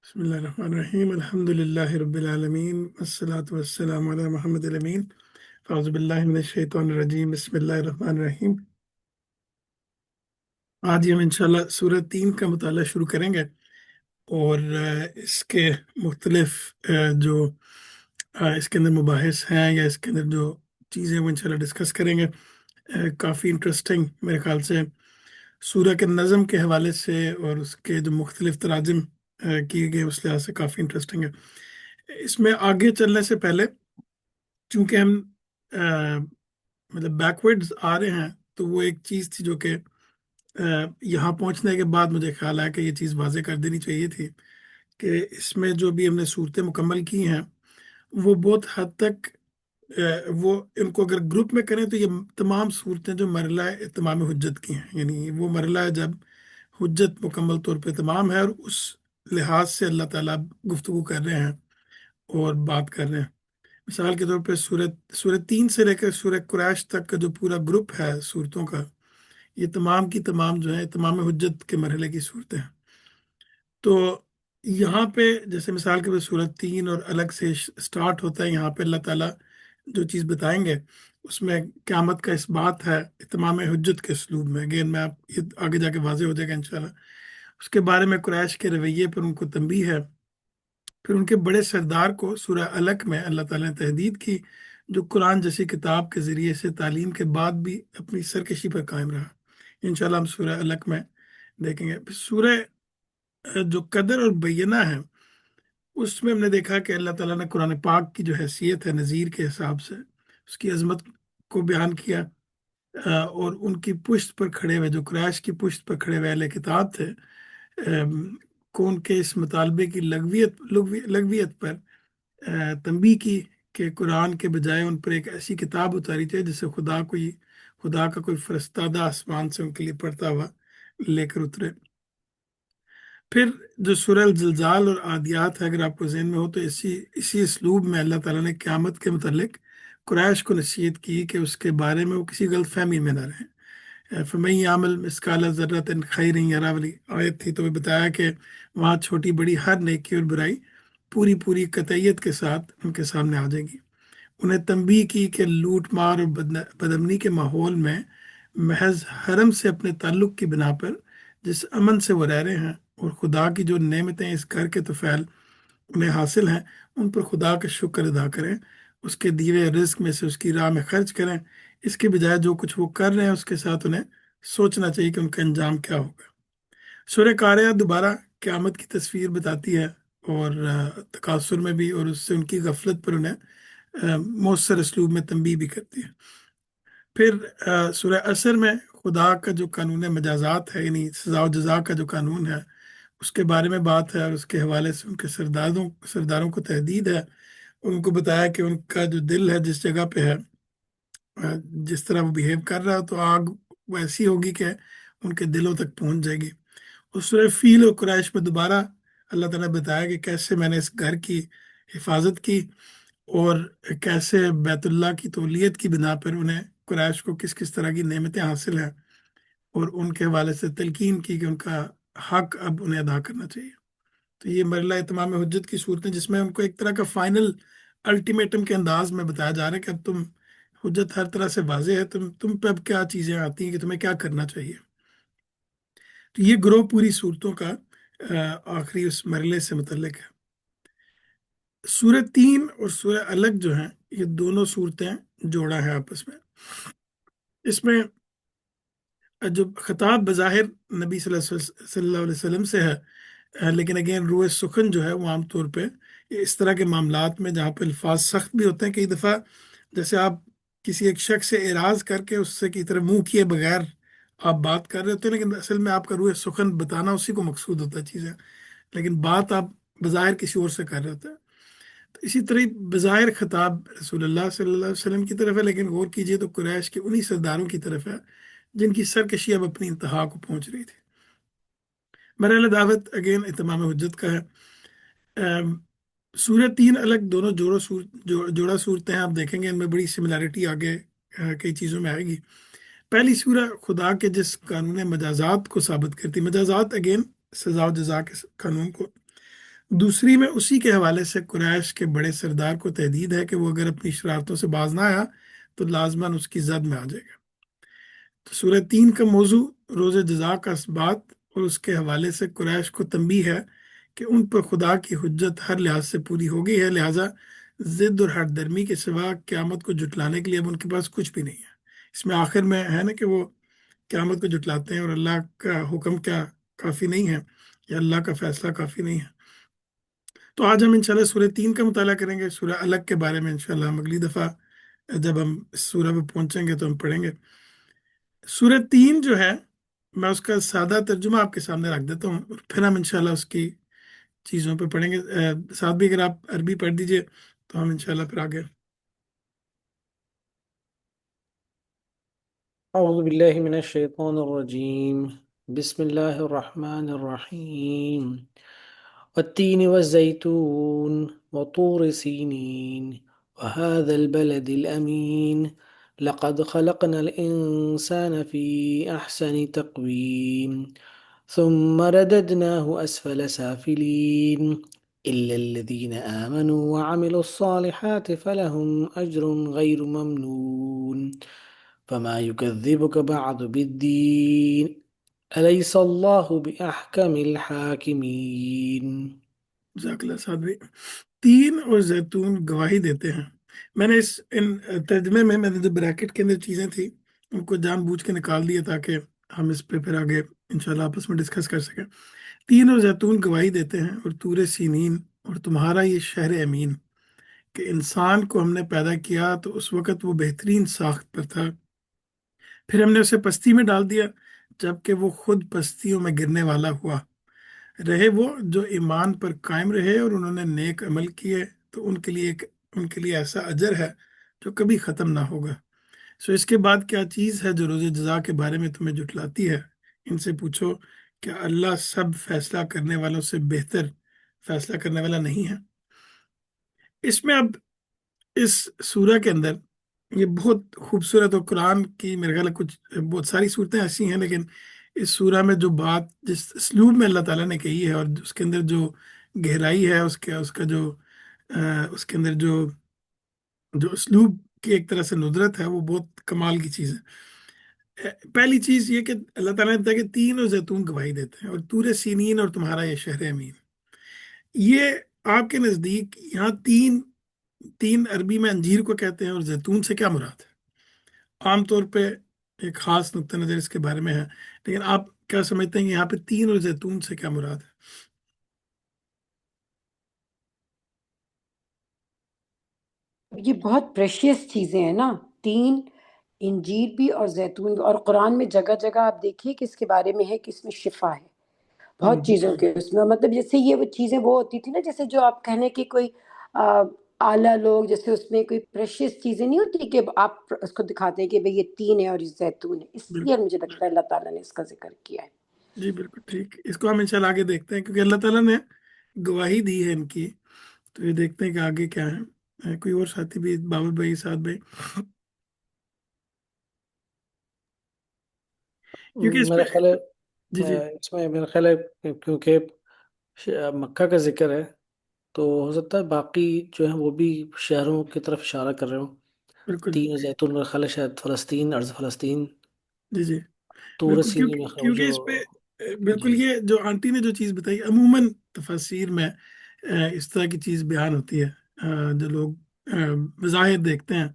بسم الله الرحمن الرحيم الحمد لله رب العالمين والصلاة والسلام على محمد الأمين أعوذ بالله من الشيطان الرجيم بسم الله الرحمن الرحيم آج ہم انشاءاللہ سورہ 3 کا مطالعہ شروع کریں گے اور اس کے مختلف جو اس کے اندر مباحث ہیں یا اس کے اندر جو چیزیں وہ انشاءاللہ ڈسکس کریں گے کافی انٹرسٹنگ میرے خیال سے سورہ کے نظم کے حوالے سے اور اس کے جو مختلف تراجم کیے گئے اس لحاظ سے کافی انٹرسٹنگ ہے۔ اس میں آگے چلنے سے پہلے چونکہ ہم مطلب بیکورڈز آ رہے ہیں تو وہ ایک چیز تھی جو کہ یہاں پہنچنے کے بعد مجھے خیال آیا کہ یہ چیز واضح کر دینی چاہیے تھی کہ اس میں جو بھی ہم نے صورتیں مکمل کی ہیں وہ بہت حد تک وہ ان کو اگر گروپ میں کریں تو یہ تمام صورتیں جو مرحلہ اتمام حجت کی ہیں، یعنی وہ مرحلہ ہے جب حجت مکمل طور پہ تمام ہے اور اس لحاظ سے اللہ تعالیٰ گفتگو کر رہے ہیں اور بات کر رہے ہیں۔ مثال کے طور پہ سورہ 3 سے لے کر سورہ قریش تک کا جو پورا گروپ ہے صورتوں کا، یہ تمام کی تمام جو ہے تمام حجت کے مرحلے کی صورتیں ہیں۔ تو یہاں پہ جیسے مثال کے طور پہ سورہ 3 اور الگ سے سٹارٹ ہوتا ہے، یہاں پہ اللہ تعالیٰ جو چیز بتائیں گے اس میں قیامت کا اس بات ہے تمام حجت کے اسلوب میں، اگین میں آپ یہ آگے جا کے واضح ہو جائے گا انشاءاللہ۔ اس کے بارے میں قریش کے رویے پر ان کو تنبیہ ہے، پھر ان کے بڑے سردار کو سورہ الق میں اللہ تعالیٰ نے تحدید کی جو قرآن جیسی کتاب کے ذریعے سے تعلیم کے بعد بھی اپنی سرکشی پر قائم رہا۔ انشاءاللہ ہم سورہ الق میں دیکھیں گے۔ پھر سورہ جو قدر اور بینہ ہے اس میں ہم نے دیکھا کہ اللہ تعالیٰ نے قرآن پاک کی جو حیثیت ہے نذیر کے حساب سے اس کی عظمت کو بیان کیا، اور ان کی پشت پر کھڑے ہوئے جو قریش کی پشت پر کھڑے ہوئے اہل کتاب تھے کو ان کے اس مطالبے کی لغویت پر تنبیہ کی کہ قرآن کے بجائے ان پر ایک ایسی کتاب اتاری جائے جسے خدا کا کوئی فرستادہ آسمان سے ان کے لیے پڑھتا ہوا لے کر اترے۔ پھر جو سورہ الزلزال اور عادیات ہے، اگر آپ کو ذہن میں ہو تو اسی اسلوب میں اللہ تعالیٰ نے قیامت کے متعلق قریش کو نصیحت کی کہ اس کے بارے میں وہ کسی غلط فہمی میں نہ رہیں۔ فَمَن يَعْمَلْ مِثْقَالَ ذَرَّةٍ خَيْرًا يَرَهُ والی آیت تھی، تو وہ بتایا کہ وہاں چھوٹی بڑی ہر نیکی اور برائی پوری قطعیت کے ساتھ ان کے سامنے آ جائے گی۔ انہیں تنبیہ کی کہ لوٹ مار اور بدامنی کے ماحول میں محض حرم سے اپنے تعلق کی بنا پر جس امن سے وہ رہ رہے ہیں اور خدا کی جو نعمتیں اس گھر کے طفیل انہیں حاصل ہیں ان پر خدا کا شکر ادا کریں، اس کے دیے رزق میں سے اس کی راہ میں خرچ کریں، اس کے بجائے جو کچھ وہ کر رہے ہیں اس کے ساتھ انہیں سوچنا چاہیے کہ ان کا انجام کیا ہوگا۔ سورہ قاریہ دوبارہ قیامت کی تصویر بتاتی ہے اور تکاثر میں بھی، اور اس سے ان کی غفلت پر انہیں مؤثر اسلوب میں تنبیہ بھی کرتی ہے۔ پھر سورہ عصر میں خدا کا جو قانون مجازات ہے، یعنی سزا و جزا کا جو قانون ہے اس کے بارے میں بات ہے، اور اس کے حوالے سے ان کے سرداروں کو تحدید ہے، ان کو بتایا کہ ان کا جو دل ہے جس جگہ پہ ہے جس طرح وہ بیہیو کر رہا ہے تو آگ ویسی ہوگی کہ ان کے دلوں تک پہنچ جائے گی۔ اس سورہ فیل اور قریش میں دوبارہ اللہ تعالیٰ نے بتایا کہ کیسے میں نے اس گھر کی حفاظت کی اور کیسے بیت اللہ کی تولیت کی بنا پر انہیں قریش کو کس طرح کی نعمتیں حاصل ہیں، اور ان کے حوالے سے تلقین کی کہ ان کا حق اب انہیں ادا کرنا چاہیے۔ تو یہ مرحلہ اتمام حجت کی صورتیں جس میں ان کو ایک طرح کا فائنل الٹیمیٹم کے انداز میں بتایا جا رہا ہے کہ اب تم حجت ہر طرح سے واضح ہے، تم پہ اب کیا چیزیں آتی ہیں کہ تمہیں کیا کرنا چاہیے۔ تو یہ گروہ پوری صورتوں کا آخری اس مرحلے سے متعلق ہے۔ سورہ 3 اور سورہ الگ جو ہیں یہ دونوں صورتیں جوڑا ہے آپس میں۔ اس میں جو خطاب بظاہر نبی صلی اللہ علیہ وسلم سے ہے، لیکن اگین روح سخن جو ہے وہ عام طور پہ اس طرح کے معاملات میں جہاں پہ الفاظ سخت بھی ہوتے ہیں، کئی دفعہ جیسے آپ کسی ایک شخص سے اعراض کر کے اس سے کی طرف منہ کیے بغیر آپ بات کر رہے ہوتے ہیں، لیکن اصل میں آپ کا روح سخن بتانا اسی کو مقصود ہوتا ہے چیزیں، لیکن بات آپ بظاہر کسی اور سے کر رہے ہوتے ہیں۔ تو اسی طرح بظاہر خطاب رسول اللہ صلی اللہ علیہ وسلم کی طرف ہے، لیکن غور کیجئے تو قریش کے انہی سرداروں کی طرف ہے جن کی سرکشی اب اپنی انتہا کو پہنچ رہی تھی۔ مرحلہ دعوت اگین اتمام حجت کا ہے۔ سورہ 3 الگ دونوں جوڑا صورتیں ہیں، آپ دیکھیں گے ان میں بڑی سملیرٹی آگے کئی چیزوں میں آئے گی۔ پہلی سورہ خدا کے جس قانون مجازات کو ثابت کرتی، مجازات اگین سزا و جزا کے قانون کو دوسری میں اسی کے حوالے سے قریش کے بڑے سردار کو تحدید ہے کہ وہ اگر اپنی شرارتوں سے باز نہ آیا تو لازماً اس کی زد میں آ جائے گا۔ تو سورہ 3 کا موضوع روز جزا کا اثبات اور اس کے حوالے سے قریش کو تنبیہ ہے کہ ان پر خدا کی حجت ہر لحاظ سے پوری ہو گئی ہے، لہٰذا ضد اور ہٹ درمی کے سوا قیامت کو جھٹلانے کے لیے اب ان کے پاس کچھ بھی نہیں ہے۔ اس میں آخر میں ہے نا کہ وہ قیامت کو جھٹلاتے ہیں اور اللہ کا حکم کیا کافی نہیں ہے، یا اللہ کا فیصلہ کافی نہیں ہے۔ تو آج ہم انشاءاللہ سورہ 3 کا مطالعہ کریں گے، سورہ الگ کے بارے میں انشاءاللہ ہم اگلی دفعہ جب ہم اس سورہ پہ پہنچیں گے تو ہم پڑھیں گے۔ سورہ 3 جو ہے، میں اس کا سادہ ترجمہ آپ کے سامنے رکھ دیتا ہوں اور پھر ہم انشاءاللہ اس کی چیزوں پہ پڑھیں گے۔ ساتھ بھی اگر آپ عربی پڑھ دیجئے تو ہم انشاءاللہ پھر آگے۔ أعوذ بالله من الشيطان الرجيم. بسم الله الرحمن الرحيم. والتين والزيتون وطور سينين وهذا البلد الأمين لقد خلقنا الإنسان في أحسن تقويم ثم رددناه أسفل سافلين إلا الذين آمنوا وعملوا الصالحات فلهم أجر غير ممنون فما يكذبك بعد بالدين أليس الله بأحكم الحاكمين. جزاک اللہ ساتھ بھی۔ تین اور زیتون گواہی دیتے ہیں۔ میں نے ان ترجمے میں نے جو بریکٹ کے اندر چیزیں تھیں ان کو جان بوجھ کے نکال دیا تاکہ ہم اس پہ پھر آگے انشاءاللہ آپس میں ڈسکس کر سکیں۔ تین اور زیتون گواہی دیتے ہیں اور طور سینین اور تمہارا یہ شہر امین کہ انسان کو ہم نے پیدا کیا تو اس وقت وہ بہترین ساخت پر تھا، پھر ہم نے اسے پستی میں ڈال دیا جبکہ وہ خود پستیوں میں گرنے والا ہوا۔ رہے وہ جو ایمان پر قائم رہے اور انہوں نے نیک عمل کیے تو ان کے لیے ایسا اجر ہے جو کبھی ختم نہ ہوگا۔ سو اس کے بعد کیا چیز ہے جو روز جزا کے بارے میں تمہیں جھٹلاتی ہے؟ ان سے پوچھو کیا اللہ سب فیصلہ کرنے والوں سے بہتر فیصلہ کرنے والا نہیں ہے؟ اس میں اب اس سورہ کے اندر یہ بہت خوبصورت، اور قرآن کی میرے خیال ہے کچھ بہت ساری صورتیں ایسی ہیں، لیکن اس سورہ میں جو بات جس اسلوب میں اللہ تعالیٰ نے کہی ہے اور اس کے اندر جو گہرائی ہے، اس کا جو اس کے اندر جو اسلوب کی ایک طرح سے ندرت ہے، وہ بہت کمال کی چیز ہے۔ پہلی چیز یہ کہ اللہ تعالیٰ نے بتایا کہ تین اور زیتون گواہی دیتے ہیں اور طور سینین اور تمہارا یہ شہر امین۔ یہ آپ کے نزدیک یہاں تین تین عربی میں انجیر کو کہتے ہیں، اور زیتون سے کیا مراد ہے؟ عام طور پہ ایک خاص نقطہ نظر اس کے بارے میں ہے، لیکن آپ کیا سمجھتے ہیں کہ یہاں پہ تین اور زیتون سے کیا مراد ہے؟ یہ بہت پریشیس چیزیں ہیں نا، تین، انجیر بھی اور زیتون بھی، اور قرآن میں جگہ جگہ آپ دیکھیے کہ اس کے بارے میں ہے کہ اس میں شفا ہے بہت چیزوں کے اس میں، مطلب جیسے یہ وہ چیزیں وہ ہوتی تھی نا، جیسے جو آپ کہنے کہ کوئی اعلیٰ لوگ جیسے اس میں کوئی پریشیس چیزیں نہیں ہوتی کہ آپ اس کو دکھاتے ہیں کہ بھئی یہ تین ہے اور یہ زیتون ہے، اس لیے بالکل مجھے لگتا ہے اللہ تعالیٰ نے اس کا ذکر کیا ہے۔ جی، بالکل ٹھیک۔ اس کو ہم انشاءاللہ آگے دیکھتے ہیں کیونکہ اللہ تعالیٰ نے گواہی دی ہے ان کی، تو یہ دیکھتے ہیں کہ آگے کیا ہے۔ کوئی اور ساتھی بھی، بابر بھائی، سعد بھائی؟ کیونکہ اس میرا میں خیال ہے جی جی اس میں میرا خیال ہے کیونکہ مکہ کا ذکر ہے تو ہو سکتا ہے باقی جو ہیں وہ بھی شہروں کی طرف اشارہ کر رہے ہوں۔ بالکل تین زیتون میرا خیال ہے شاید فلسطین، ارض فلسطین، جی جی طور بالکل، سینی میں خیال کیونکہ جو اس پہ بالکل جی یہ جو آنٹی نے جو چیز بتائی، عموماً تفاسیر میں اس طرح کی چیز بیان ہوتی ہے۔ جو لوگ بظاہر دیکھتے ہیں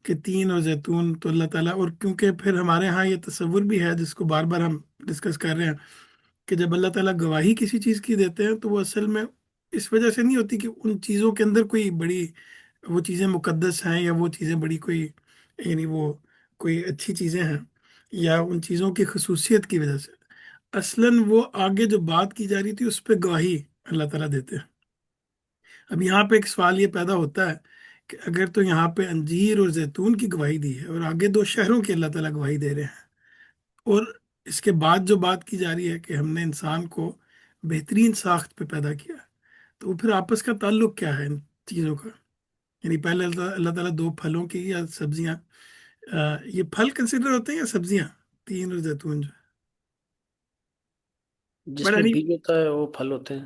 کہ تین اور زیتون تو اللہ تعالیٰ، اور کیونکہ پھر ہمارے ہاں یہ تصور بھی ہے جس کو بار بار ہم ڈسکس کر رہے ہیں کہ جب اللہ تعالیٰ گواہی کسی چیز کی دیتے ہیں تو وہ اصل میں اس وجہ سے نہیں ہوتی کہ ان چیزوں کے اندر کوئی بڑی وہ چیزیں مقدس ہیں، یا وہ چیزیں بڑی کوئی، یعنی وہ کوئی اچھی چیزیں ہیں، یا ان چیزوں کی خصوصیت کی وجہ سے۔ اصلاً وہ آگے جو بات کی جا رہی تھی اس پہ گواہی اللہ تعالیٰ دیتے ہیں۔ اب یہاں پہ ایک سوال یہ پیدا ہوتا ہے کہ اگر تو یہاں پہ انجیر اور زیتون کی گواہی دی ہے اور آگے دو شہروں کی اللہ تعالیٰ گواہی دے رہے ہیں، اور اس کے بعد جو بات کی جا رہی ہے کہ ہم نے انسان کو بہترین ساخت پہ پیدا کیا، تو وہ پھر آپس کا تعلق کیا ہے ان چیزوں کا؟ یعنی پہلے اللہ تعالیٰ دو پھلوں کی یا سبزیاں، یہ پھل کنسیڈر ہوتے ہیں یا سبزیاں، تین اور زیتون جو؟ جس بٹ میں اینی بیج ہوتا ہے وہ پھل ہوتے ہیں۔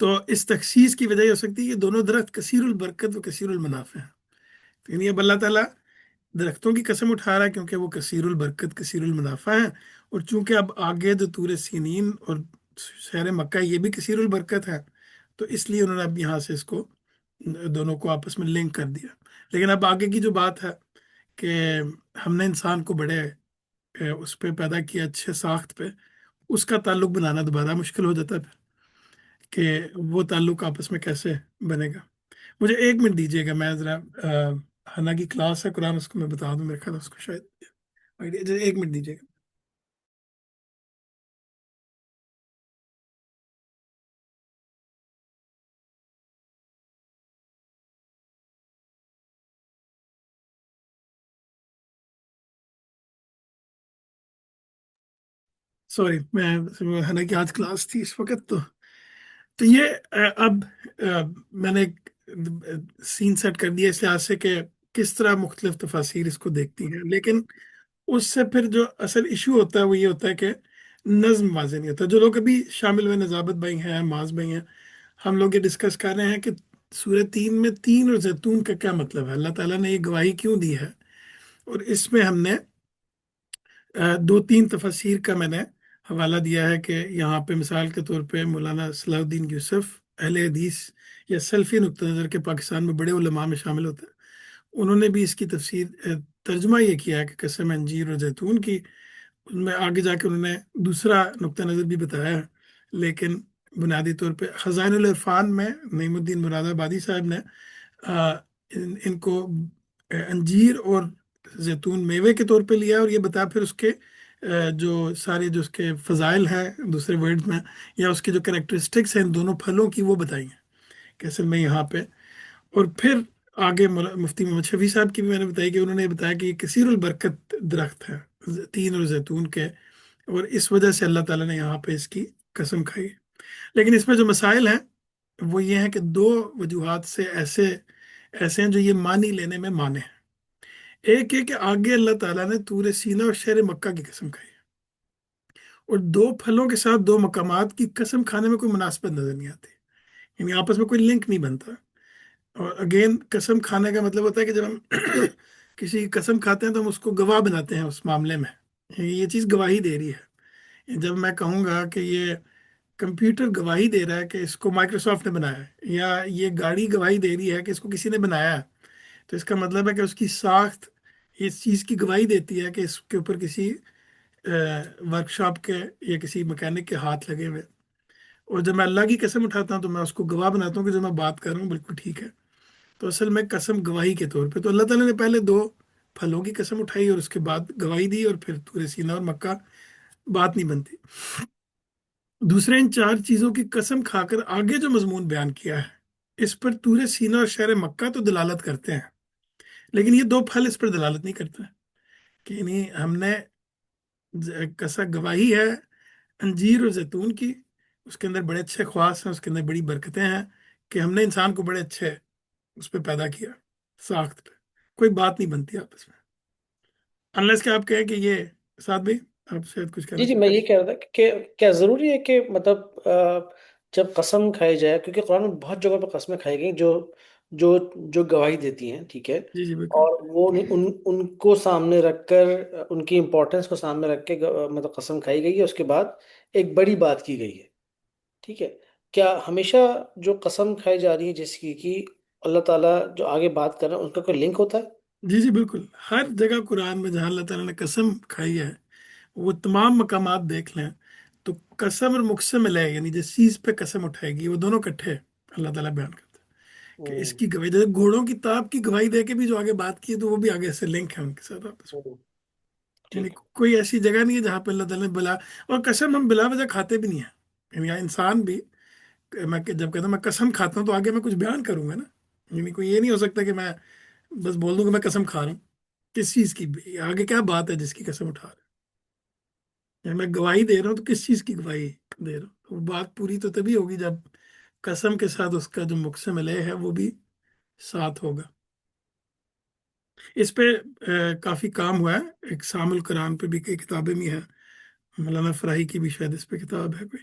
تو اس تخصیص کی وجہ یہ ہو سکتی ہے کہ دونوں درخت کثیر البرکت و کثیر المنافع ہیں، یعنی اب اللہ تعالیٰ درختوں کی قسم اٹھا رہا ہے کیونکہ وہ کثیر البرکت کثیر المنافع ہیں، اور چونکہ اب آگے جو طور سینین اور شہر مکہ یہ بھی کثیر البرکت ہے، تو اس لیے انہوں نے اب یہاں سے اس کو دونوں کو آپس میں لنک کر دیا۔ لیکن اب آگے کی جو بات ہے کہ ہم نے انسان کو بڑے اس پہ پیدا کیا، اچھے ساخت پہ، اس کا تعلق بنانا دوبارہ مشکل ہو جاتا ہے پھر، کہ وہ تعلق آپس میں کیسے بنے گا۔ مجھے 1 منٹ دیجیے گا، میں ذرا حنا کی کلاس ہے قرآن، اس کو میں بتا دوں، میرے خیال ہے اس کو شاید آئیڈیا، 1 منٹ دیجیے گا۔ سوری، میں حنا کی آج کلاس تھی اس وقت، تو یہ اب میں نے ایک سین سیٹ کر دیا اس لحاظ سے کہ کس طرح مختلف تفاسیر اس کو دیکھتی ہیں، لیکن اس سے پھر جو اصل ایشو ہوتا ہے وہ یہ ہوتا ہے کہ نظم واضح نہیں ہوتا۔ جو لوگ ابھی شامل ہوئے، نجابت بھائی ہیں، معاذ بھائی ہیں، ہم لوگ یہ ڈسکس کر رہے ہیں کہ سورہ 3 میں تین اور زیتون کا کیا مطلب ہے، اللہ تعالیٰ نے یہ گواہی کیوں دی ہے، اور اس میں ہم نے 2-3 تفاسیر کا میں نے حوالہ دیا ہے کہ یہاں پہ مثال کے طور پہ مولانا صلاح الدین یوسف، اہل حدیث یا سلفی نقطہ نظر کے پاکستان میں بڑے علماء میں شامل ہوتے ہیں، انہوں نے بھی اس کی تفسیر ترجمہ یہ کیا ہے کہ قسم انجیر اور زیتون کی، ان میں آگے جا کے انہوں نے دوسرا نقطہ نظر بھی بتایا ہے، لیکن بنیادی طور پہ خزائن العرفان میں نعیم الدین مراد آبادی صاحب نے ان کو انجیر اور زیتون میوے کے طور پہ لیا، اور یہ بتایا پھر اس کے جو سارے جو اس کے فضائل ہیں دوسرے ورڈ میں، یا اس کے جو کریکٹرسٹکس ہیں ان دونوں پھلوں کی، وہ بتائی ہیں کہ اصل میں یہاں پہ، اور پھر آگے مفتی محمد شفیع صاحب کی بھی میں نے بتائی کہ انہوں نے بتایا کہ یہ کثیر البرکت درخت ہے تین اور زیتون کے، اور اس وجہ سے اللہ تعالیٰ نے یہاں پہ اس کی قسم کھائی۔ لیکن اس میں جو مسائل ہیں وہ یہ ہیں کہ 2 وجوہات سے ایسے ہیں جو یہ مانی لینے میں مانے ہیں۔ ایک ہے کہ آگے اللہ تعالیٰ نے طور سینا اور شہر مکہ کی قسم کھائی، اور 2 پھلوں کے ساتھ 2 مقامات کی قسم کھانے میں کوئی مناسبت نظر نہیں آتی، یعنی آپس میں کوئی لنک نہیں بنتا۔ اور اگین قسم کھانے کا مطلب ہوتا ہے کہ جب ہم کسی کی قسم کھاتے ہیں تو ہم اس کو گواہ بناتے ہیں اس معاملے میں، یہ چیز گواہی دے رہی ہے۔ جب میں کہوں گا کہ یہ کمپیوٹر گواہی دے رہا ہے کہ اس کو مائکروسافٹ نے بنایا ہے، یا یہ گاڑی گواہی دے رہی ہے کہ اس کو کسی نے بنایا ہے، تو اس کا مطلب ہے کہ اس کی ساخت اس چیز کی گواہی دیتی ہے کہ اس کے اوپر کسی ورکشاپ کے یا کسی مکینک کے ہاتھ لگے ہوئے۔ اور جب میں اللہ کی قسم اٹھاتا ہوں تو میں اس کو گواہ بناتا ہوں کہ جو میں بات کر رہا ہوں بالکل ٹھیک ہے۔ تو اصل میں قسم گواہی کے طور پہ تو اللہ تعالیٰ نے پہلے 2 پھلوں کی قسم اٹھائی اور اس کے بعد گواہی دی، اور پھر طور سینا اور مکہ بات نہیں بنتی۔ دوسرے، ان 4 چیزوں کی قسم کھا کر آگے جو مضمون بیان کیا ہے اس پر طور سینا اور شہر مکہ تو دلالت کرتے ہیں، لیکن یہ 2 پھل اس پر دلالت نہیں کرتے، کہ یعنی ہم نے قسم گواہی ہے انجیر اور زیتون کی، اس کے اندر بڑے اچھے خواص ہیں، اس کے اندر بڑی برکتیں ہیں، کہ ہم نے انسان کو بڑے اچھے اس پہ پیدا کیا، ساخت پہ کوئی بات نہیں بنتی آپس میں، انلیس کہ آپ کہیں کہ یہ ساتھ بھی آپ شاید کچھ کہنا جی چاہیں۔ میں یہ کہہ رہا تھا کہ کیا ضروری ہے کہ مطلب جب قسم کھائی جائے، کیونکہ قرآن میں بہت جگہ پہ قسمیں کھائی گئی جو جو جو گواہی دیتی ہیں، ٹھیک ہے، جی جی بالکل۔ اور وہ ان کو سامنے رکھ کر، ان کی امپورٹنس کو سامنے رکھ کے مطلب قسم کھائی گئی ہے، اس کے بعد ایک بڑی بات کی گئی ہے، ٹھیک ہے۔ کیا ہمیشہ جو قسم کھائی جا رہی ہے جس کی اللہ تعالیٰ جو آگے بات کر رہے ہیں، ان کا کوئی لنک ہوتا ہے؟ جی جی بالکل، ہر جگہ قرآن میں جہاں اللہ تعالیٰ نے قسم کھائی ہے وہ تمام مقامات دیکھ لیں تو قسم اور مقسم علیہ، یعنی جس چیز پہ قسم اٹھائے گی وہ دونوں کٹھے اللہ تعالیٰ بیان کرتے ہیں کہ اس کی گواہی، جیسے گھوڑوں کی تاب کی گواہی دے کے بھی جو آگے بات کی ہے تو وہ بھی آگے سے لنک ہے ان کے ساتھ آپس میں، یعنی ٹھیک ہے۔ کوئی ایسی جگہ نہیں ہے جہاں پہ اللہ تعالیٰ نے بلا، اور قسم ہم بلا وجہ کھاتے بھی نہیں ہیں، یعنی انسان بھی، میں جب کہتا ہوں میں قسم کھاتا ہوں تو آگے میں کچھ بیان کروں گا نا، یعنی کوئی یہ نہیں ہو سکتا کہ میں بس بول دوں کہ میں قسم کھا رہا ہوں، کس چیز کی، آگے کیا بات ہے جس کی قسم اٹھا رہا ہے، یعنی میں گواہی دے رہا ہوں تو کس چیز کی گواہی دے رہا ہوں، وہ بات پوری تو تبھی ہوگی جب قسم کے ساتھ اس کا جو مقسم علیہ ہے وہ بھی ساتھ ہوگا۔ اس پہ کافی کام ہوا ہے، ایک سام القرآن پہ بھی کئی کتابیں بھی ہیں، مولانا فراہی کی بھی شاید اس پہ کتاب ہے کوئی۔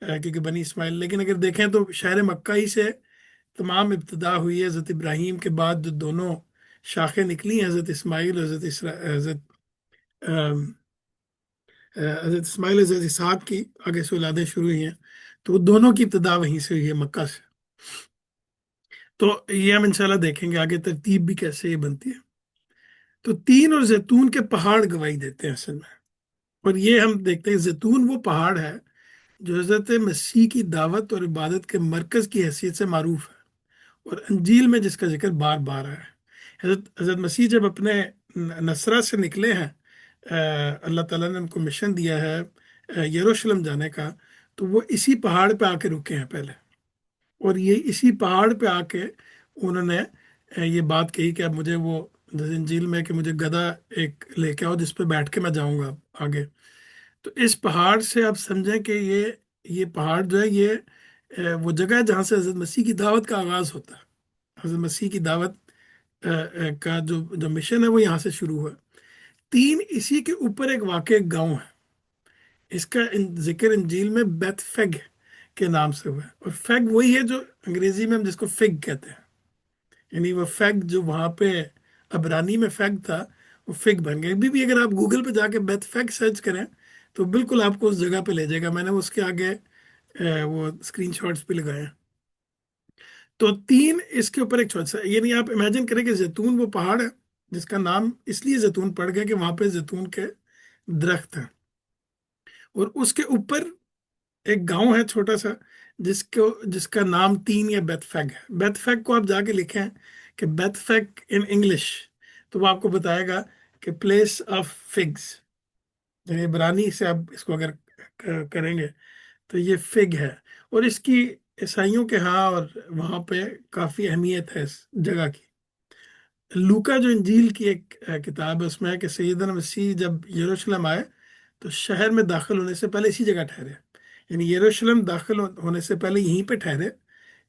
کیونکہ بنی اسماعیل، لیکن اگر دیکھیں تو شہر مکہ ہی سے تمام ابتدا ہوئی ہے۔ حضرت ابراہیم کے بعد جو دونوں شاخیں نکلی ہیں، حضرت اسماعیل اور حضرت اسماعیل حضرت اسحاق کی آگے سے اولادیں شروع ہوئی ہیں، تو وہ دونوں کی ابتدا وہیں سے ہوئی ہے، مکہ سے۔ تو یہ ہم انشاءاللہ دیکھیں گے آگے ترتیب بھی کیسے یہ بنتی ہے۔ تو تین اور زیتون کے پہاڑ گواہی دیتے ہیں اصل میں، اور یہ ہم دیکھتے ہیں زیتون وہ پہاڑ ہے جو حضرت مسیح کی دعوت اور عبادت کے مرکز کی حیثیت سے معروف ہے، اور انجیل میں جس کا ذکر بار بار آیا ہے۔ حضرت مسیح جب اپنے نصرہ سے نکلے ہیں، اللہ تعالیٰ نے ان کو مشن دیا ہے یروشلم جانے کا، تو وہ اسی پہاڑ پہ آ کے رکے ہیں پہلے، اور یہ اسی پہاڑ پہ آ کے انہوں نے یہ بات کہی کہ اب مجھے وہ جیسے انجیل میں کہ مجھے گدھا ایک لے کے آؤ جس پہ بیٹھ کے میں جاؤں گا آگے۔ تو اس پہاڑ سے آپ سمجھیں کہ یہ پہاڑ جو ہے یہ وہ جگہ ہے جہاں سے حضرت مسیح کی دعوت کا آغاز ہوتا ہے۔ حضرت مسیح کی دعوت کا جو مشن ہے وہ یہاں سے شروع ہوا۔ تین، اسی کے اوپر ایک واقع ایک گاؤں ہے، اس کا ذکر انجیل میں بیت فیگ کے نام سے ہوا ہے، اور فیگ وہی ہے جو انگریزی میں ہم جس کو فگ کہتے ہیں، یعنی وہ فیگ جو وہاں پہ عبرانی میں فیگ تھا وہ فگ بن گیا۔ ابھی بھی اگر آپ گوگل پہ جا کے بیت فیگ سرچ کریں تو بالکل آپ کو اس جگہ پہ لے جائے گا، میں نے اس کے آگے وہ اسکرین شاٹس بھی لگائے ہیں۔ تو تین، اس کے اوپر ایک چھوٹا، یعنی آپ امیجن کریں کہ زیتون وہ پہاڑ ہے جس کا نام اس لیے زیتون پڑ گیا کہ وہاں پہ زیتون کے درخت ہیں، اور اس کے اوپر ایک گاؤں ہے چھوٹا سا جس کا نام تین یا بیت فیگ ہے۔ بیت فیگ کو آپ جا کے لکھیں کہ بیت فیگ ان انگلش، تو وہ آپ کو بتائے گا کہ پلیس آف فگس، یعنی عبرانی سے آپ اس کو اگر کریں گے تو یہ فگ ہے، اور اس کی عیسائیوں کے ہاں اور وہاں پہ کافی اہمیت ہے اس جگہ کی۔ لوکا جو انجیل کی ایک کتاب ہے، اس میں ہے کہ سیدنا مسیح جب یروشلم آئے تو شہر میں داخل ہونے سے پہلے اسی جگہ ٹھہرے، یعنی یروشلم داخل ہونے سے پہلے یہیں پہ ٹھہرے،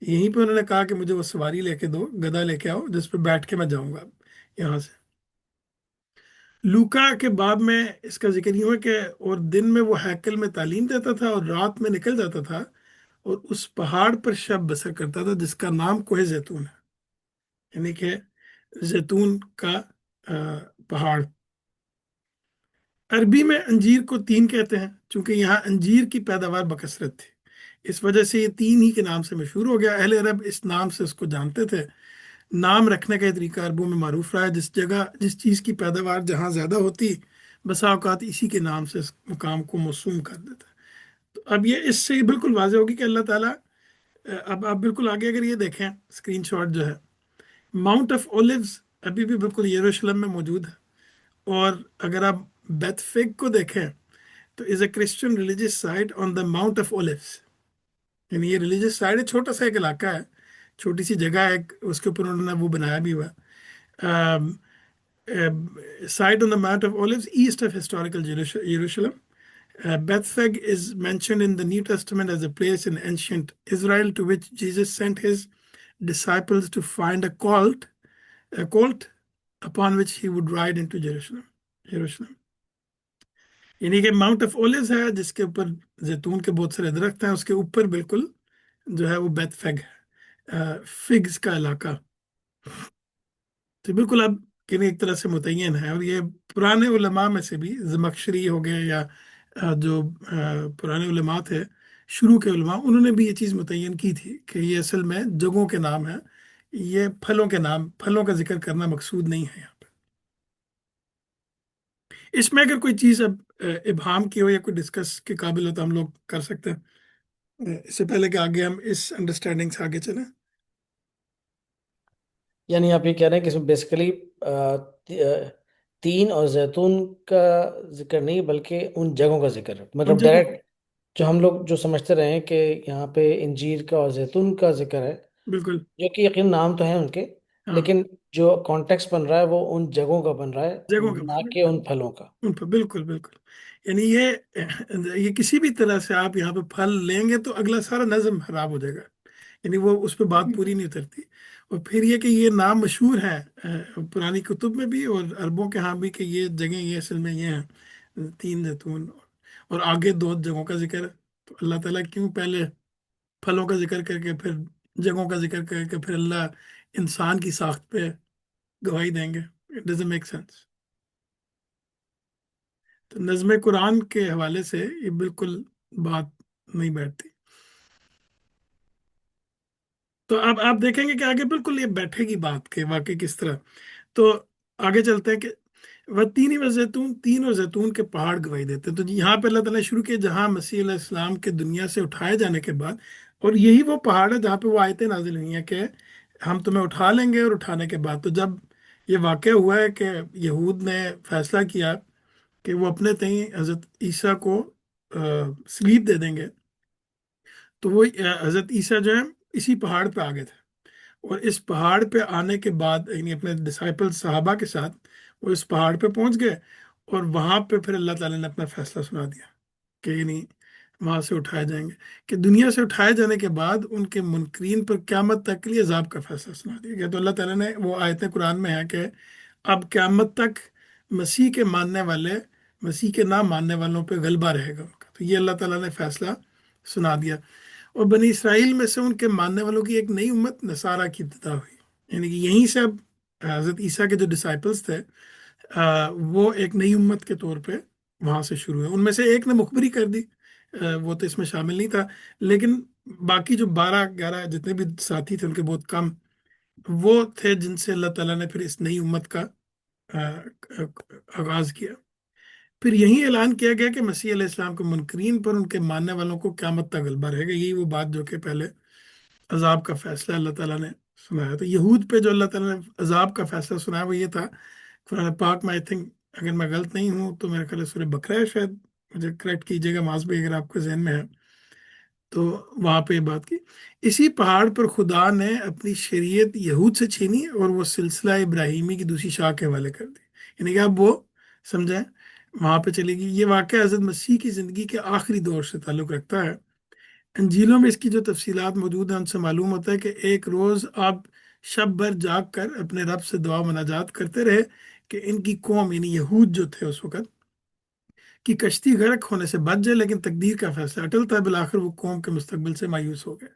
یہیں پہ انہوں نے کہا کہ مجھے وہ سواری لے کے دو، گدھا لے کے آؤ جس پہ بیٹھ کے میں جاؤں گا یہاں سے۔ لوکا کے باب میں اس کا ذکر یوں ہے کہ اور دن میں وہ ہیکل میں تعلیم دیتا تھا اور رات میں نکل جاتا تھا اور اس پہاڑ پر شب بسر کرتا تھا جس کا نام کوہ زیتون ہے، یعنی کہ زیتون کا پہاڑ۔ عربی میں انجیر کو تین کہتے ہیں چونکہ یہاں انجیر کی پیداوار بکثرت تھی، اس وجہ سے یہ تین ہی کے نام سے مشہور ہو گیا۔ اہل عرب اس نام سے اس کو جانتے تھے۔ نام رکھنے کا یہ طریقہ عربوں میں معروف رہا ہے، جس چیز کی پیداوار جہاں زیادہ ہوتی بسا اوقات اسی کے نام سے اس مقام کو موسوم کر دیتا ہے۔ تو اب یہ اس سے بالکل واضح ہوگی کہ اللہ تعالیٰ، اب آپ بالکل آگے اگر یہ دیکھیں اسکرین شاٹ جو ہے، ماؤنٹ آف اولیوز ابھی بھی بالکل یروشلم میں موجود ہے، اور اگر آپ بیت فگ کو دیکھیں تو is a Christian religious site on the mount of Olives, یعنی یہ ریلیجیس سائٹ ہے، چھوٹا سا ایک علاقہ ہے، چھوٹی سی جگہ ہے، اس کے اوپر انہوں نے وہ بنایا بھی ہوا site on the mount of Olives east of historical Jerusalem. Bethphage is mentioned in the New Testament as a place in ancient Israel to which Jesus sent his disciples to find a colt upon which he would ride into Jerusalem. یعنی کہ Mount of اولیوز ہے جس کے اوپر زیتون کے بہت سارے درخت ہیں، اس کے اوپر بالکل جو ہے وہ بیت فگ ہے، فگز کا علاقہ۔ تو بالکل اب ایک طرح سے متعین ہے، اور یہ پرانے علماء میں سے بھی زمخشری ہو گئے یا جو پرانے علماء تھے، شروع کے علماء، انہوں نے بھی یہ چیز متعین کی تھی کہ یہ اصل میں جگہوں کے نام ہیں، یہ پھلوں کے نام، پھلوں کا ذکر کرنا مقصود نہیں ہے یہاں پہ۔ اس میں اگر کوئی چیز اب ابہام کی ہو یا کوئی ڈسکس کے قابل ہو تو ہم لوگ کر سکتے ہیں، اس سے پہلے کہ آگے ہم اس انڈرسٹینڈنگ سے آگے چلیں۔ یعنی آپ یہ کہہ رہے ہیں کہ اس میں بیسیکلی تین اور زیتون کا ذکر نہیں بلکہ ان جگہوں کا ذکر ہے، ان مطلب جگہوں ڈائریکٹ جو ہم لوگ جو سمجھتے رہے ہیں کہ یہاں پہ انجیر کا اور زیتون کا ذکر ہے، بالکل، جو کہ یقین نام تو ہیں ان کے، ہاں، لیکن جو کانٹیکس بن رہا ہے وہ ان جگہوں کا بن رہا ہے، جگہوں کا نہ کہ ان پھلوں کا۔ ان پہ بالکل بالکل، یعنی یہ کسی بھی طرح سے آپ یہاں پہ پھل لیں گے تو اگلا سارا نظم خراب ہو جائے گا، یعنی وہ اس پہ بات پوری نہیں اترتی۔ اور پھر یہ کہ یہ نام مشہور ہے پرانی کتب میں بھی اور عربوں کے ہاں بھی کہ یہ جگہیں یہ اصل میں یہ ہیں تین زیتون، اور آگے دو جگہوں کا ذکر ہے۔ تو اللہ تعالیٰ کیوں پہلے پھلوں کا ذکر کر کے پھر جگہوں کا ذکر کر کے پھر اللہ انسان کی ساخت پہ گواہی دیں گے؟ It doesn't make sense. تو نظم قرآن کے حوالے سے یہ بالکل بات نہیں بیٹھتی. تو اب آپ دیکھیں گے کہ آگے بالکل یہ بیٹھے گی بات کہ واقعی کس طرح. تو آگے چلتے ہیں کہ وہ تین و زیتون، تین اور زیتون کے پہاڑ گواہی دیتے ہیں. تو یہاں پہ اللہ تعالیٰ نے شروع کیا جہاں مسیح علیہ السلام کے دنیا سے اٹھائے جانے کے بعد، اور یہی وہ پہاڑ ہے جہاں پہ وہ آیتیں نازل ہوئی ہیں کہ ہم تمہیں اٹھا لیں گے. اور اٹھانے کے بعد تو جب یہ واقعہ ہوا ہے کہ یہود نے فیصلہ کیا کہ وہ اپنے تئیں حضرت عیسیٰ کو سلیب دے دیں گے، تو وہ حضرت عیسیٰ جو ہے اسی پہاڑ پہ آ گئے تھے. اور اس پہاڑ پہ آنے کے بعد یعنی اپنے ڈسائپل صحابہ کے ساتھ وہ اس پہاڑ پہ پہنچ گئے، اور وہاں پہ پھر اللہ تعالیٰ نے اپنا فیصلہ سنا دیا کہ یعنی وہاں سے اٹھائے جائیں گے. کہ دنیا سے اٹھائے جانے کے بعد ان کے منکرین پر قیامت تک کے لیے عذاب کا فیصلہ سنا دیا گیا. تو اللہ تعالیٰ نے وہ آیتیں قرآن میں ہے کہ اب قیامت تک مسیح کے ماننے والے، مسیح کے نہ ماننے والوں پہ غلبہ رہے گا ان کا. تو یہ اللہ تعالیٰ نے فیصلہ سنا دیا. اور بنی اسرائیل میں سے ان کے ماننے والوں کی ایک نئی امت نصارہ کی ابتدا ہوئی. یعنی کہ یہیں سے اب حضرت عیسیٰ کے جو ڈسائپلس تھے وہ ایک نئی امت کے طور پہ وہاں سے شروع ہوئے. ان میں سے ایک نے مخبری کر دی، وہ تو اس میں شامل نہیں تھا، لیکن باقی جو 12-11 جتنے بھی ساتھی تھے ان کے بہت کم وہ تھے جن سے اللہ تعالیٰ نے پھر اس نئی امت کا آغاز کیا. پھر یہی اعلان کیا گیا کہ مسیح علیہ السلام کے منکرین پر ان کے ماننے والوں کو قیامت تک غلبہ رہے گا. یہی وہ بات جو کہ پہلے عذاب کا فیصلہ اللہ تعالیٰ نے سنایا. تو یہود پہ جو اللہ تعالیٰ نے عذاب کا فیصلہ سنایا وہ یہ تھا قرآن پاک میں، آئی تھنک اگر میں غلط نہیں ہوں تو میرا خیال ہے سورہ بقرہ ہے، شاید مجھے کریکٹ کیجیے گا معاذ بھائی اگر آپ کے ذہن میں ہے. تو وہاں پہ یہ بات کی اسی پہاڑ پر خدا نے اپنی شریعت یہود سے چھینی اور وہ سلسلہ ابراہیمی کی دوسری شاخ کے حوالے کر دی. یعنی کہ اب وہ سمجھیں وہاں پہ چلے گی. یہ واقعہ حضرت مسیح کی زندگی کے آخری دور سے تعلق رکھتا ہے. انجیلوں میں اس کی جو تفصیلات موجود ہیں ان سے معلوم ہوتا ہے کہ ایک روز آپ شب بھر جاگ کر اپنے رب سے دعا مناجات کرتے رہے کہ ان کی قوم یعنی یہود جو تھے اس وقت کی کشتی غرق ہونے سے بچ جائے، لیکن تقدیر کا فیصلہ اٹل تھا. بالآخر وہ قوم کے مستقبل سے مایوس ہو گئے.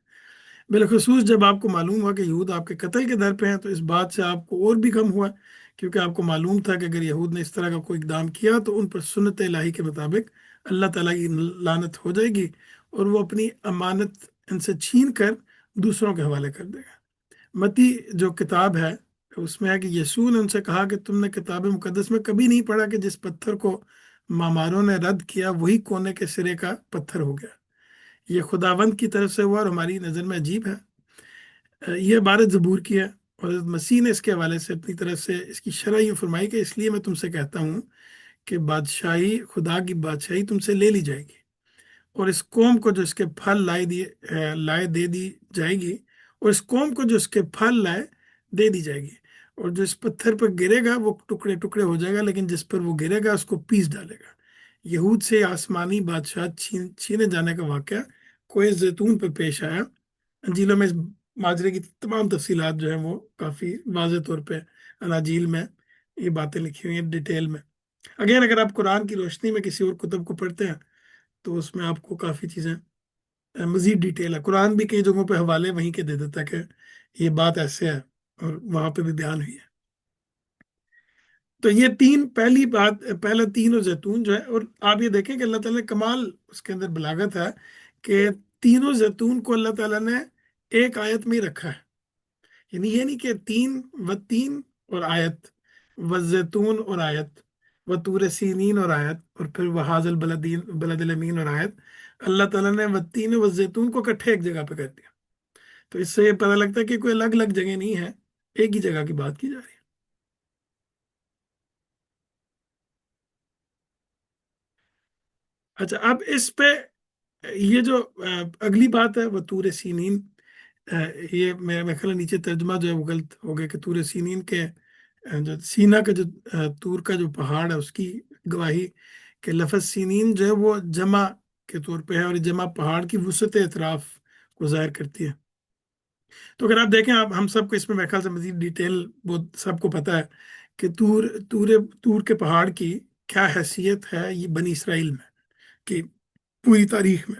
بالخصوص جب آپ کو معلوم ہوا کہ یہود آپ کے قتل کے در پہ ہیں تو اس بات سے آپ کو اور بھی غم ہوا، کیونکہ آپ کو معلوم تھا کہ اگر یہود نے اس طرح کا کوئی اقدام کیا تو ان پر سنت الہی کے مطابق اللہ تعالیٰ کی لعنت ہو جائے گی اور وہ اپنی امانت ان سے چھین کر دوسروں کے حوالے کر دے گا. متی جو کتاب ہے اس میں ہے کہ یسوع نے ان سے کہا کہ تم نے کتاب مقدس میں کبھی نہیں پڑھا کہ جس پتھر کو ماماروں نے رد کیا وہی کونے کے سرے کا پتھر ہو گیا. یہ خداوند کی طرف سے ہوا اور ہماری نظر میں عجیب ہے. یہ عبارت زبور کی ہے اور حضرت مسیح نے اس کے حوالے سے اپنی طرف سے اس کی شرح یوں فرمائی کہ اس لیے میں تم سے کہتا ہوں کہ بادشاہی، خدا کی بادشاہی تم سے لے لی جائے گی اور اس قوم کو جو اس کے پھل لائے دے دی جائے گی، اور اس قوم کو جو اس کے پھل لائے دے دی جائے گی. اور جو اس پتھر پر گرے گا وہ ٹکڑے ٹکڑے ہو جائے گا، لیکن جس پر وہ گرے گا اس کو پیس ڈالے گا. یہود سے آسمانی بادشاہ چھینے جانے کا واقعہ کوہ زیتون پہ پیش آیا. انجیلوں میں اس ماجرے کی تمام تفصیلات جو ہیں وہ کافی واضح طور پہ اناجیل میں یہ باتیں لکھی ہوئی ہیں ڈیٹیل میں. اگین اگر آپ قرآن کی روشنی میں کسی اور کتب کو پڑھتے ہیں تو اس میں آپ کو کافی چیزیں مزید ڈیٹیل ہے. قرآن بھی کئی جگہوں پہ حوالے وہیں کے دے دیتا ہے کہ یہ بات ایسے ہے اور وہاں پہ بھی بیان ہوئی ہے. تو یہ پہلی بات، پہلا تین و زیتون جو ہے، اور آپ یہ دیکھیں کہ اللہ تعالیٰ نے کمال اس کے اندر بلاغت ہے کہ تینوں زیتون کو اللہ تعالیٰ نے ایک آیت میں ہی رکھا ہے. یعنی یہ نہیں کہ تین اور آیت، و زیتون اور آیت، و طور سینین اور آیت، اور پھر وہ حاضل بلد الامین اور آیت. اللہ تعالیٰ نے و تین و زیتون کو اکٹھے ایک جگہ پہ کر دیا. تو اس سے یہ پتہ لگتا ہے کہ کوئی الگ الگ جگہ نہیں ہے، ایک ہی جگہ کی بات کی جا رہی ہے. اچھا اب اس پہ یہ جو اگلی بات ہے وہ طور سینین، یہ میرے خیال نیچے ترجمہ جو ہے وہ غلط ہو گیا کہ طور سینین کے جو سینا کا جو طور کا جو پہاڑ ہے اس کی گواہی کہ لفظ سینین جو ہے وہ جمع کے طور پہ ہے اور جمع پہاڑ کی وسعت اطراف کو ظاہر کرتی ہے. تو اگر آپ دیکھیں، آپ ہم سب کو اس میں میرے خیال سے مزید ڈیٹیل وہ سب کو پتہ ہے کہ طور کے پہاڑ کی کیا حیثیت ہے یہ بنی اسرائیل میں، کہ پوری تاریخ میں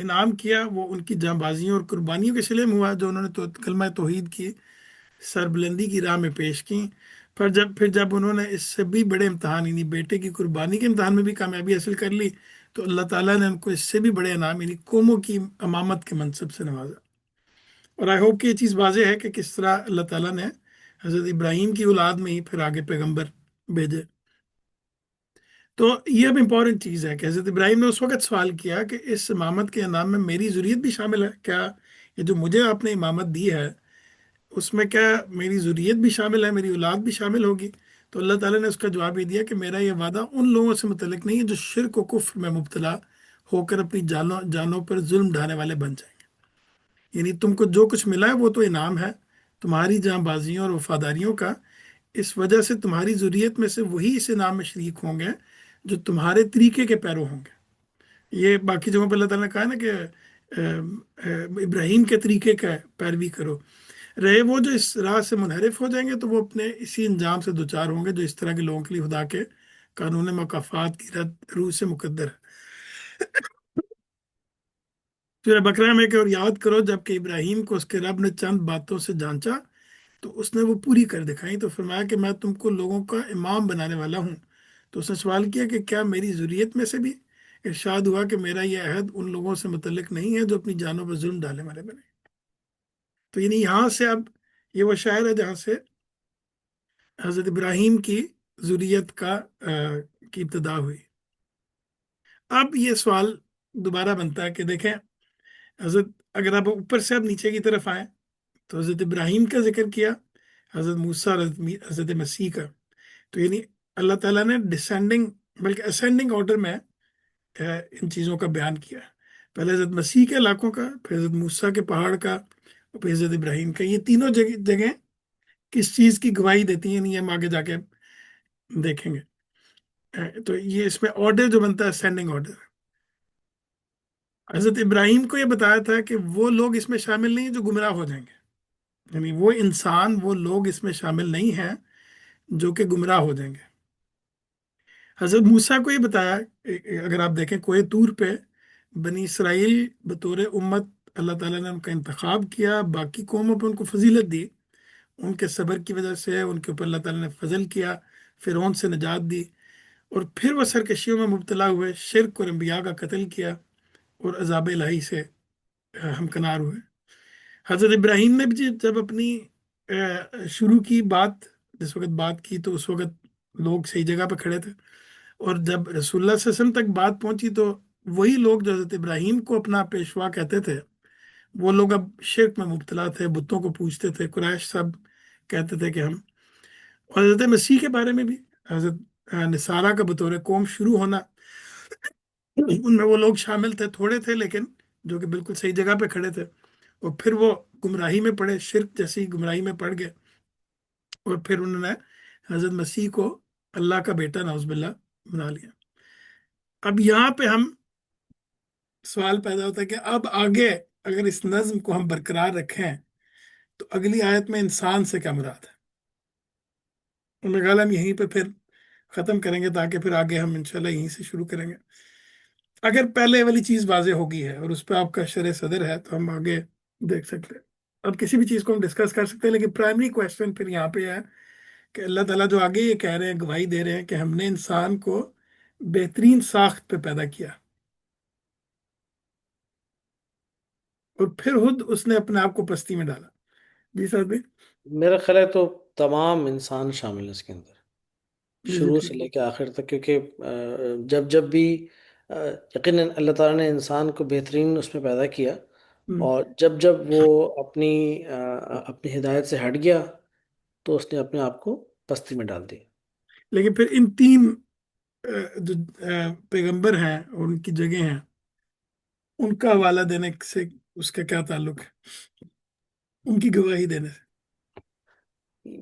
انعام کیا وہ ان کی جانبازیوں اور قربانیوں کے صلے میں ہوا جو انہوں نے تو کلمہ توحید کی سربلندی کی راہ میں پیش کی. پھر جب انہوں نے اس سے بھی بڑے امتحان یعنی بیٹے کی قربانی کے امتحان میں بھی کامیابی حاصل کر لی تو اللہ تعالیٰ نے ان کو اس سے بھی بڑے انعام یعنی قوموں کی امامت کے منصب سے نوازا. اور آئی ہوپ کہ یہ چیز واضح ہے کہ کس طرح اللہ تعالیٰ نے حضرت ابراہیم کی اولاد میں ہی پھر آگے پیغمبر بھیجے. تو یہ اب امپورٹنٹ چیز ہے کہ حضرت ابراہیم نے اس وقت سوال کیا کہ اس امامت کے انعام میں میری ضروریت بھی شامل ہے کیا؟ یہ جو مجھے آپ نے امامت دی ہے اس میں کیا میری ضروریت بھی شامل ہے، میری اولاد بھی شامل ہوگی؟ تو اللہ تعالیٰ نے اس کا جواب یہ دیا کہ میرا یہ وعدہ ان لوگوں سے متعلق نہیں ہے جو شرک و کفر میں مبتلا ہو کر اپنی جانوں پر ظلم ڈھانے والے بن جائیں گے. یعنی تم کو جو کچھ ملا ہے وہ تو انعام ہے تمہاری جاں بازیوں اور وفاداریوں کا. اس وجہ سے تمہاری ضروریت میں سے وہی اس انعام میں شریک ہوں گے جو تمہارے طریقے کے پیرو ہوں گے. یہ باقی جگہوں پہ اللہ تعالیٰ نے کہا نا کہ ابراہیم کے طریقے کا پیروی کرو. رہے وہ جو اس راہ سے منحرف ہو جائیں گے تو وہ اپنے اسی انجام سے دوچار ہوں گے جو اس طرح کے لوگوں کے لیے خدا کے قانون مکافات کی روح سے مقدر ہے. سورہ بقرہ میں کہ اور یاد کرو جب کہ ابراہیم کو اس کے رب نے چند باتوں سے جانچا تو اس نے وہ پوری کر دکھائی تو فرمایا کہ میں تم کو لوگوں کا امام بنانے والا ہوں. تو اس نے سوال کیا کہ کیا میری ضروریت میں سے بھی؟ ارشاد ہوا کہ میرا یہ عہد ان لوگوں سے متعلق نہیں ہے جو اپنی جانوں پر ظلم ڈالنے والے بنے. تو یعنی یہاں سے اب یہ وہ شاعر ہے جہاں سے حضرت ابراہیم کی ضروریت کی ابتدا ہوئی. اب یہ سوال دوبارہ بنتا ہے کہ دیکھیں حضرت اگر آپ اوپر سے اب نیچے کی طرف آئیں تو حضرت ابراہیم کا ذکر کیا، حضرت موسیٰ اور حضرت مسیح کا. تو یعنی اللہ تعالیٰ نے ڈسینڈنگ بلکہ اسینڈنگ آرڈر میں ان چیزوں کا بیان کیا. پہلے حضرت مسیح کے علاقوں کا، پھر حضرت موسیٰ کے پہاڑ کا، اور پھر حضرت ابراہیم کا. یہ تینوں جگہیں کس چیز کی گواہی دیتی ہیں یعنی ہم آگے جا کے دیکھیں گے. تو یہ اس میں آرڈر جو بنتا ہے اسینڈنگ آرڈر. حضرت ابراہیم کو یہ بتایا تھا کہ وہ لوگ اس میں شامل نہیں ہیں جو گمراہ ہو جائیں گے، یعنی وہ انسان وہ لوگ اس میں شامل نہیں ہیں جو کہ گمراہ ہو جائیں گے. حضرت موسیٰ کو یہ بتایا، اگر آپ دیکھیں کوہ طور پہ بنی اسرائیل بطور امت اللہ تعالیٰ نے ان کا انتخاب کیا، باقی قوموں پہ ان کو فضیلت دی، ان کے صبر کی وجہ سے ان کے اوپر اللہ تعالیٰ نے فضل کیا، فرعون سے نجات دی، اور پھر وہ سرکشیوں میں مبتلا ہوئے، شرک اور انبیاء کا قتل کیا اور عذاب الہی سے ہمکنار ہوئے. حضرت ابراہیم نے بھی جب اپنی شروع کی بات جس وقت بات کی تو اس وقت لوگ صحیح جگہ پہ کھڑے تھے، اور جب رسول اللہ صلی اللہ علیہ وسلم تک بات پہنچی تو وہی لوگ جو حضرت ابراہیم کو اپنا پیشوا کہتے تھے وہ لوگ اب شرک میں مبتلا تھے، بتوں کو پوجتے تھے. قریش سب کہتے تھے کہ ہم. اور حضرت مسیح کے بارے میں بھی حضرت نصارہ کا بطور قوم شروع ہونا، ان میں وہ لوگ شامل تھے، تھوڑے تھے لیکن جو کہ بالکل صحیح جگہ پہ کھڑے تھے، اور پھر وہ گمراہی میں پڑے، شرک جیسی گمراہی میں پڑ گئے، اور پھر انہوں نے حضرت مسیح کو اللہ کا بیٹا نعوذ باللہ بنا لیا. اب یہاں پہ ہم سوال پیدا ہوتا ہے کہ اب آگے اگر اس نظم کو ہم برقرار رکھیں تو اگلی آیت میں انسان سے کیا مراد ہے؟ انہوں نے کہا ہم یہیں پہ پھر ختم کریں گے تاکہ پھر آگے ہم انشاءاللہ یہیں سے شروع کریں گے. اگر پہلے والی چیز واضح ہوگی ہے اور اس پہ آپ کا شرح صدر ہے تو ہم آگے دیکھ سکتے ہیں. اب کسی بھی چیز کو ہم ڈسکس کر سکتے ہیں لیکن پرائمری کویسچن پھر یہاں پہ ہے کہ اللہ تعالیٰ جو آگے یہ کہہ رہے ہیں، گواہی دے رہے ہیں کہ ہم نے انسان کو بہترین ساخت پہ پیدا کیا اور پھر خود اس نے اپنے آپ کو پستی میں ڈالا. جی صاحب بھی. میرا خیال ہے تو تمام انسان شامل ہے اس کے اندر، جی جی شروع ٹھیک. سے لے کے آخر تک، کیونکہ جب جب بھی یقیناً اللہ تعالیٰ نے انسان کو بہترین اس میں پیدا کیا، اور جب جب وہ اپنی ہدایت سے ہٹ گیا تو اس نے اپنے آپ کو پستی میں ڈال دیا. لیکن پھر ان تین جو پیغمبر ہیں اور ان کی جگہ ہیں ان کا حوالہ دینے سے اس کا کیا تعلق ہے، ان کی گواہی دینے سے؟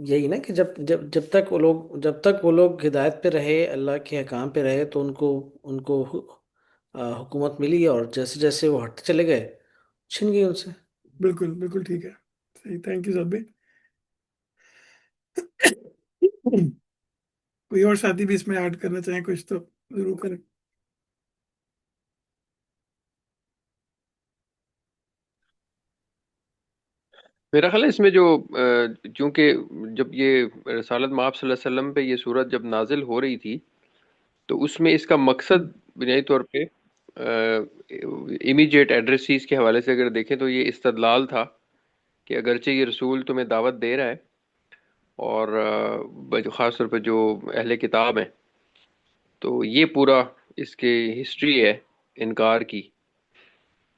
یہی نا کہ جب تک وہ لوگ ہدایت پہ رہے، اللہ کے احکام پہ رہے، تو ان کو حکومت ملی، اور جیسے جیسے وہ ہٹتے چلے گئے چھن گئی ان سے. بالکل بالکل ٹھیک ہے. صحیح. تھینک یو صاحب بھی. کوئی اور ساتھی بھی اس میں ایڈ کرنا چاہیں کچھ تو ضرور کریں. میرا خیال ہے اس میں جو چونکہ جب یہ رسالت مآب صلی اللہ علیہ وسلم پہ یہ صورت جب نازل ہو رہی تھی، تو اس میں اس کا مقصد بنیادی طور پہ امیجیٹ ایڈریسیز کے حوالے سے اگر دیکھیں تو یہ استدلال تھا کہ اگرچہ یہ رسول تمہیں دعوت دے رہا ہے، اور خاص طور پہ جو اہل کتاب ہیں، تو یہ پورا اس کے ہسٹری ہے انکار کی،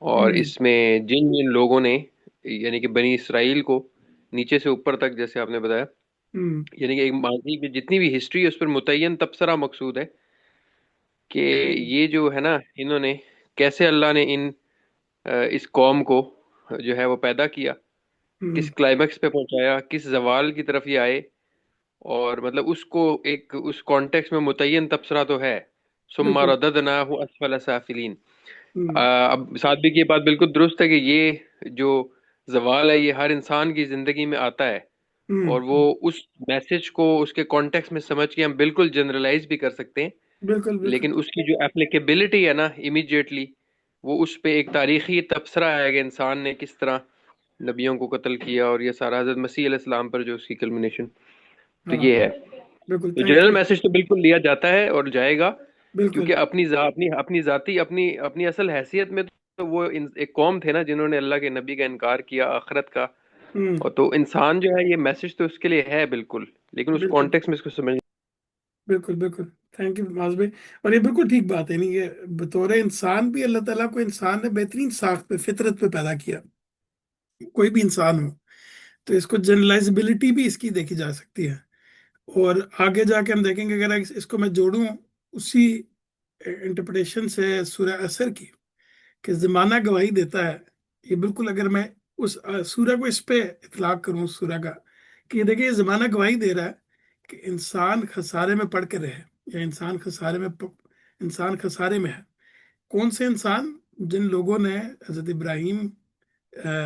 اور ہوں اس میں جن جن لوگوں نے، یعنی کہ بنی اسرائیل کو نیچے سے اوپر تک جیسے آپ نے بتایا، ہوں یعنی کہ ایک ماضی کی جتنی بھی ہسٹری ہے اس پر متعین تبصرہ مقصود ہے کہ یہ جو ہے نا، انہوں نے کیسے اللہ نے اس قوم کو جو ہے وہ پیدا کیا، ہوں کس کلائمیکس پہ پہنچایا، کس زوال کی طرف یہ آئے، اور مطلب اس کو ایک اس کانٹیکس میں متعین تبصرہ تو ہے، ثم بالکل رددناہ اسفل سافلین۔ ہوں اب صادق کی یہ بات بالکل درست ہے کہ یہ جو زوال ہے یہ ہر انسان کی زندگی میں آتا ہے، ہوں اور وہ اس میسج کو اس کے کانٹیکس میں سمجھ کے ہم بالکل جنرلائز بھی کر سکتے ہیں، بالکل بالکل لیکن اس کی جو اپلیکیبلٹی ہے نا امیجیٹلی، وہ اس پہ ایک تاریخی تبصرہ ہے کہ انسان نے کس طرح نبیوں کو قتل کیا، اور یہ سارا حضرت مسیح علیہ السلام پر جو اس کی کلمنیشن، تو ہاں یہ ہے۔ بالکل تو تھینک جنرل یو میسج تو بالکل لیا جاتا ہے اور جائے گا، بالکل کیونکہ اپنی ذاتی اپنی اصل حیثیت میں تو وہ ایک قوم تھے نا جنہوں نے اللہ کے نبی کا انکار کیا، آخرت کا، ہوں اور تو انسان جو ہے یہ میسج تو اس کے لیے ہے بالکل، لیکن اس بالکل کانٹیکس میں اس کو سمجھ۔ بالکل بالکل تھینک یو معاذ بھائی. اور یہ بالکل ٹھیک بات ہے، نہیں یہ بطور انسان بھی اللہ تعالیٰ کو انسان نے بہترین ساخت پہ فطرت پہ پیدا کیا، کوئی بھی انسان ہو. تو اس کو جنرلائزبلٹی بھی اس کی دیکھی جا سکتی ہے. اور آگے جا کے ہم دیکھیں گے اگر اس کو میں جوڑوں اسی انٹرپریٹیشن سے سورہ اثر کی کہ زمانہ گواہی دیتا ہے. یہ بالکل اگر میں اس سورہ کو اس پہ اطلاق کروں اس سورہ کا، کہ یہ دیکھیں یہ زمانہ گواہی دے رہا ہے کہ انسان خسارے میں پڑ کے رہے، یا انسان خسارے میں ہے. کون سے انسان؟ جن لوگوں نے حضرت ابراہیم،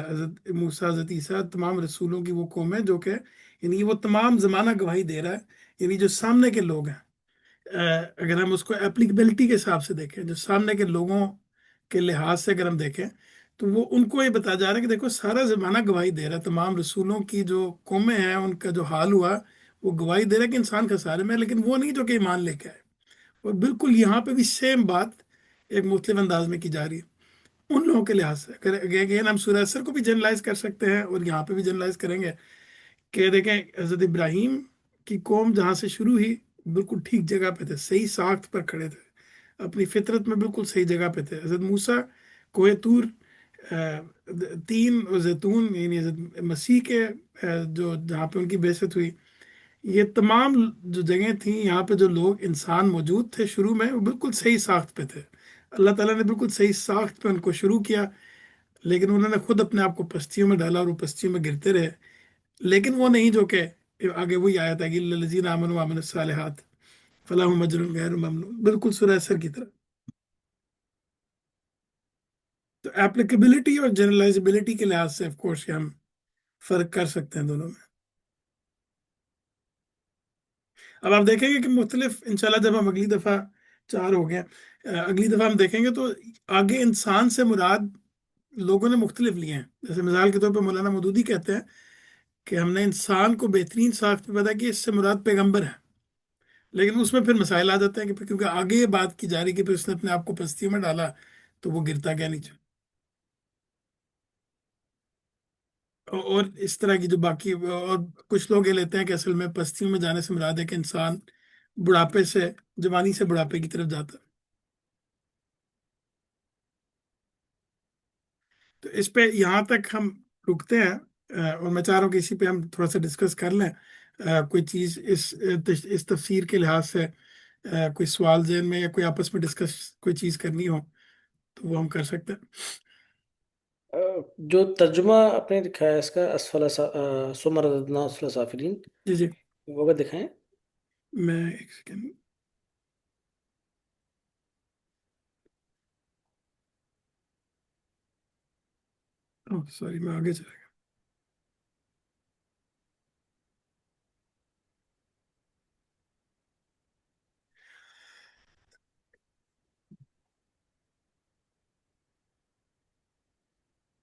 حضرت موسیٰ، حضرت عیسیٰ، تمام رسولوں کی وہ قوم ہے جو کہ یعنی وہ تمام زمانہ گواہی دے رہا ہے، یعنی جو سامنے کے لوگ ہیں. اگر ہم اس کو اپلیکیبلٹی کے حساب سے دیکھیں، جو سامنے کے لوگوں کے لحاظ سے اگر ہم دیکھیں، تو وہ ان کو یہ بتا جا رہا ہے کہ دیکھو سارا زمانہ گواہی دے رہا ہے، تمام رسولوں کی جو قومیں ہیں ان کا جو حال ہوا وہ گواہی دے رہا ہے کہ انسان خسارے میں ہے، لیکن وہ نہیں جو کہ ایمان لے کے آئے. اور بالکل یہاں پہ بھی سیم بات ایک مختلف انداز میں کی جا رہی ہے ان لوگوں کے لحاظ سے. اگر ہم سورہ اثر کو بھی جنرلائز کر سکتے ہیں اور یہاں پہ بھی جنرلائز کریں گے کہ دیکھیں حضرت ابراہیم کی قوم جہاں سے شروع ہوئی بالکل ٹھیک جگہ پہ تھے، صحیح ساخت پر کھڑے تھے، اپنی فطرت میں بالکل صحیح جگہ پہ تھے. حضرت موسیٰ کوہ طور، تین اور زیتون، یعنی حضرت مسیح کے جو جہاں پہ ان کی بعثت ہوئی، یہ تمام جو جگہیں تھیں یہاں پہ جو لوگ انسان موجود تھے شروع میں وہ بالکل صحیح ساخت پہ تھے. اللہ تعالیٰ نے بالکل صحیح ساخت پہ ان کو شروع کیا، لیکن انہوں نے خود اپنے آپ کو پستیوں میں ڈالا اور وہ پستیوں میں گرتے رہے. لیکن وہ نہیں جو کہ آگے وہی آیا تھا کہ الذین آمنوا وعملوا الصالحات فلہم اجر غیر ممنون، بالکل سورہ اثر کی طرح. تو اپلیکیبلٹی اور جنرلائزبلٹی کے لحاظ سے آف کورس ہم فرق کر سکتے ہیں دونوں میں. اب آپ دیکھیں گے کہ مختلف انشاءاللہ جب ہم اگلی دفعہ، چار ہو گیا، اگلی دفعہ ہم دیکھیں گے تو آگے انسان سے مراد لوگوں نے مختلف لیے ہیں. جیسے مثال کے طور پہ مولانا مودودی کہتے ہیں کہ ہم نے انسان کو بہترین ساخت پہ پیدا کی، اس سے مراد پیغمبر ہے. لیکن اس میں پھر مسائل آ جاتے ہیں کہ پھر کیونکہ آگے یہ بات کی جا رہی کہ پھر اس نے اپنے آپ کو پستیوں میں ڈالا تو وہ گرتا کیا نیچے. اور اس طرح کی جو باقی اور کچھ لوگ یہ لیتے ہیں کہ اصل میں پستیوں میں جانے سے مراد ہے کہ انسان بڑھاپے سے، جوانی سے بڑھاپے کی طرف جاتا ہے. تو اس پہ یہاں تک ہم رکتے ہیں. اور میں چاہ رہا ہوں کہ اسی پہ ہم تھوڑا سا ڈسکس کر لیں. کوئی چیز اس تفسیر کے لحاظ سے کوئی سوال ذہن میں یا کوئی آپس میں ڈسکس کوئی چیز کرنی ہو تو وہ ہم کر سکتے ہیں. جو ترجمہ آپ نے دکھایا ہے اس کا، ثم رددنا اسفل سافلین، جی جی، وہ بھی دکھائیں. میں ایک سیکنڈ. سوری میں آگے چلا گیا.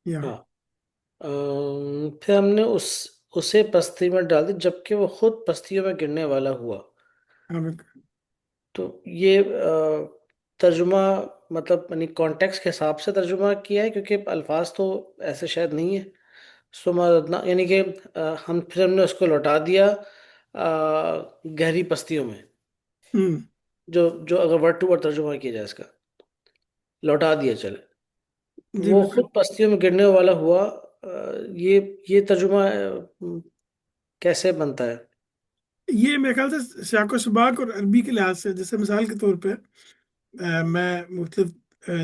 ہاں پھر ہم نے اسے پستی میں ڈال دی جبکہ وہ خود پستیوں میں گرنے والا ہوا. ہاں بالکل. تو یہ ترجمہ مطلب یعنی کانٹیکس کے حساب سے ترجمہ کیا ہے کیونکہ الفاظ تو ایسے شاید نہیں ہے. یعنی کہ ہم نے اس کو لوٹا دیا گہری پستیوں میں. ہوں. جو اگر ورڈ ٹو ورڈ ترجمہ کیا جائے اس کا، لوٹا دیا چلے، جی وہ بالکل. خود پستیوں میں گرنے والا ہوا. یہ ترجمہ کیسے بنتا ہے؟ یہ میرے خیال سے سیاق و سباق اور عربی کے لحاظ سے، جیسے مثال کے طور پہ میں مختلف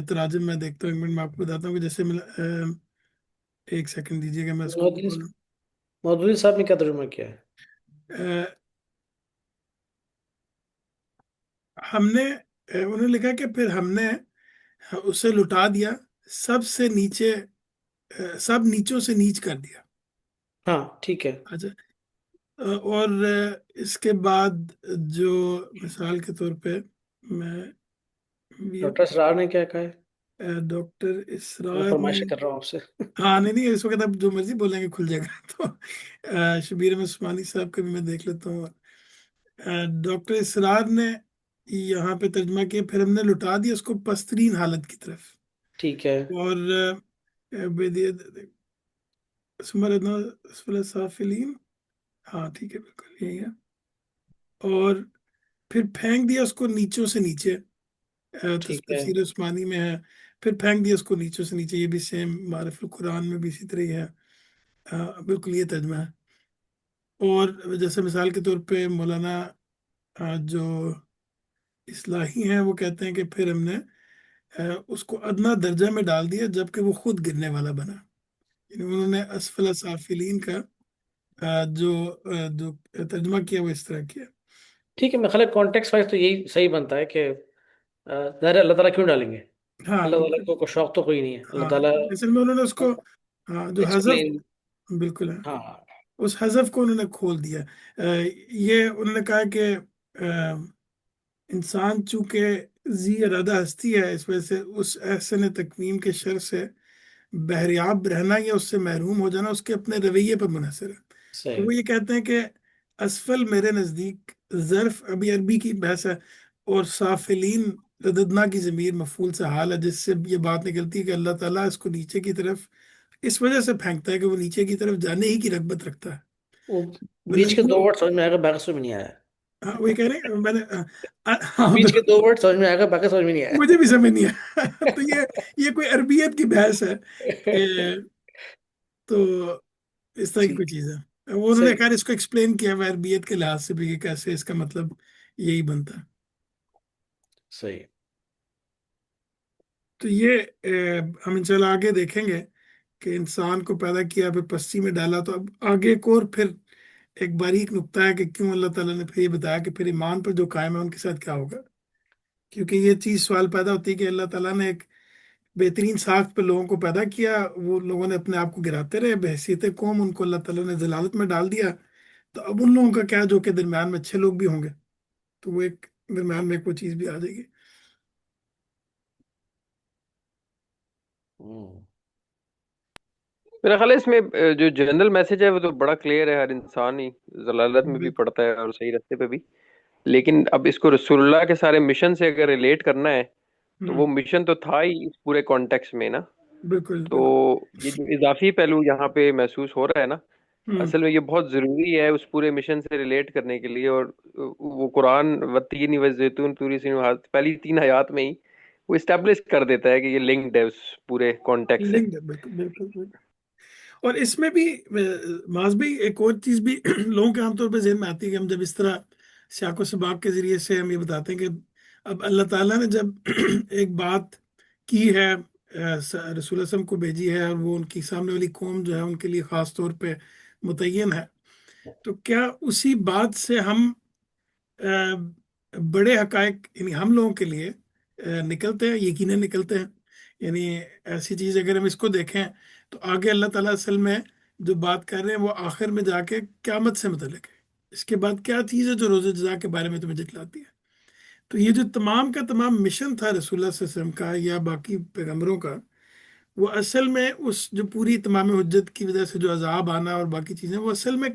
تراجم میں دیکھتا ہوں. ایک منٹ میں آپ کو بتاتا ہوں کہ جیسے ایک سیکنڈ دیجیے گا میں اس کو مودودی کھولوں. مودودی صاحب نے کیا ترجمہ کیا ہے؟ ہم نے انہوں نے لکھا کہ پھر ہم نے اسے لٹا دیا، سب سے نیچے، سب نیچوں سے نیچ کر دیا. ہاں ٹھیک ہے. اچھا. اور اس کے بعد جو مثال کے طور پہ میں یہ ڈاکٹر اسرار نے کیا کہا ہے؟ ڈاکٹر میں اسرار نے، فرمائشیں کر رہا ہوں آپ سے. ہاں نہیں نہیں، اس وقت آپ جو مرضی بولیں گے کھل جائے گا. تو شبیر احمد عثمانی صاحب کا بھی میں دیکھ لیتا ہوں. ڈاکٹر اسرار نے یہاں پہ ترجمہ کیا پھر ہم نے لٹا دیا اس کو پسترین حالت کی طرف. ٹھیک ہے. اور اسفل سافلین، ہاں ٹھیک ہے بالکل یہی ہے. اور پھر پھینک دیا اس کو نیچوں سے نیچے، ٹھیک ہے. تفسیر عثمانی میں ہے. پھر پھینک دیا اس کو نیچوں سے نیچے، یہ بھی سیم معرف القرآن میں بھی اسی طرح ہی ہے. بالکل یہ ترجمہ ہے. اور جیسے مثال کے طور پہ مولانا جو اصلاحی ہیں وہ کہتے ہیں کہ پھر ہم نے اس کو ادنا درجہ میں ڈال دیا جبکہ وہ خود گرنے والا بنا. یعنی انہوں نے اسفل سافلین کا جو ترجمہ کیا وہ اس طرح کیا. ٹھیک ہے، میں خیال کانٹیکس وائز تو یہی صحیح بنتا ہے کہ ظاہر ہے اللہ تعالیٰ کیوں ڈالیں گے؟ ہاں اللہ تعالیٰ بالکل. کو شوق تو کوئی نہیں ہے. اللہ ہاں تعالیٰ اصل میں انہوں نے اس کو جو حذف، ایکسپلین. بالکل ہے، ہاں اس حذف کو انہوں نے کھول دیا. یہ انہوں نے کہا کہ انسان چونکہ ذی ارادہ ہستی ہے، اس وجہ سے اس احسن تکوین کے شر سے بہریاب رہنا یا اس سے محروم ہو جانا اس کے اپنے رویے پر منحصر ہے. تو صحیح. وہ یہ کہتے ہیں کہ اسفل میرے نزدیک ظرف ابھی عربی کی بحث ہے، اور سافلین رددنا کی ضمیر مفعول سے حال ہے، جس سے یہ بات نکلتی ہے کہ اللہ تعالیٰ اس کو نیچے کی طرف اس وجہ سے پھینکتا ہے کہ وہ نیچے کی طرف جانے ہی کی رغبت رکھتا ہے. وہ ورنہ بیچ کے دو وہ، ورڈ سمجھ میں آئے گا، باقی سمجھ میں نہیں آیا. ہاں وہی کہہ رہے ہیں میں نے ہاں بیچ کے بالکل. دو ورڈ سمجھ میں آئے گا، باقی سمجھ میں نہیں مجھے بھی آیا. سمجھ نہیں آیا. تو یہ کوئی عربیت کی بحث ہے کہ، تو اس طرح کی کوئی ٹھیک. چیز ہے. وہ انہوں نے صحیح. خیر اس کو ایکسپلین کیا ہوا ہے عربیت کے لحاظ سے بھی کہ کیسے اس کا مطلب یہی بنتا ہے. صحیح. تو یہ ہم انشاءاللہ آگے دیکھیں گے کہ انسان کو پیدا کیا پھر پستی میں ڈالا. تو اب آگے ایک اور پھر ایک باریک نقطہ ہے کہ کیوں اللہ تعالیٰ نے پھر یہ بتایا کہ پھر ایمان پر جو قائم ہے ان کے ساتھ کیا ہوگا. کیونکہ یہ چیز سوال پیدا ہوتی ہے کہ اللہ تعالیٰ نے ایک بہترین ساخت پہ لوگوں کو پیدا کیا، وہ لوگوں نے اپنے آپ کو گراتے رہے بحیثیت قوم، ان کو اللہ تعالیٰ نے ضلالت میں ڈال دیا. تو اب ان لوگوں کا کیا جو کہ درمیان میں اچھے لوگ بھی ہوں گے، تو وہ ایک درمیان میں کوئی چیز بھی آ جائے گی. ہوں. میرا خیال ہے اس میں جو جنرل میسج ہے وہ تو بڑا کلیئر ہے، ہر انسان ہی ضلالت میں بھی بالکل. پڑتا ہے اور صحیح راستے پہ بھی. لیکن اب اس کو رسول اللہ کے سارے مشن سے اگر ریلیٹ کرنا ہے تو ہوں. وہ مشن تو تھا ہی اس پورے کانٹیکس میں نا. بالکل تو بالکل. یہ جو اضافی پہلو یہاں پہ محسوس ہو رہا ہے نا، ہوں. اصل میں یہ بہت ضروری ہے اس پورے مشن سے ریلیٹ کرنے کے لیے. اور وہ قرآن والتین والزیتون طور سین پہلی 3 آیات میں ہی وہ اسٹیبلش کر دیتا ہے کہ یہ لنکڈ ہے اس پورے کانٹیکٹ سے. لنک ہے، بالکل بالکل بالکل. اور اس میں بھی معاذ بھائی ایک اور چیز بھی لوگوں کے عام طور پہ ذہن میں آتی ہے کہ ہم جب اس طرح سیاق و سباق کے ذریعے سے ہم یہ بتاتے ہیں کہ اب اللہ تعالیٰ نے جب ایک بات کی ہے، رسول اللہ صلی اللہ علیہ وسلم کو بھیجی ہے، اور وہ ان کی سامنے والی قوم جو ہے ان کے لیے خاص طور پہ متعین ہے، تو کیا اسی بات سے ہم بڑے حقائق یعنی ہم لوگوں کے لیے نکلتے ہیں؟ یقیناً نکلتے ہیں. یعنی ایسی چیز اگر ہم اس کو دیکھیں تو آگے اللہ تعالیٰ اصل میں جو بات کر رہے ہیں وہ آخر میں جا کے قیامت سے متعلق ہے. اس کے بعد کیا چیز ہے جو روزہ جزا کے بارے میں تمہیں جتلاتی ہے. تو یہ جو تمام کا تمام مشن تھا رسول اللہ صلی اللہ علیہ وسلم کا یا باقی پیغمبروں کا، وہ اصل میں اس جو پوری تمام حجت کی وجہ سے جو عذاب آنا اور باقی چیزیں، وہ اصل میں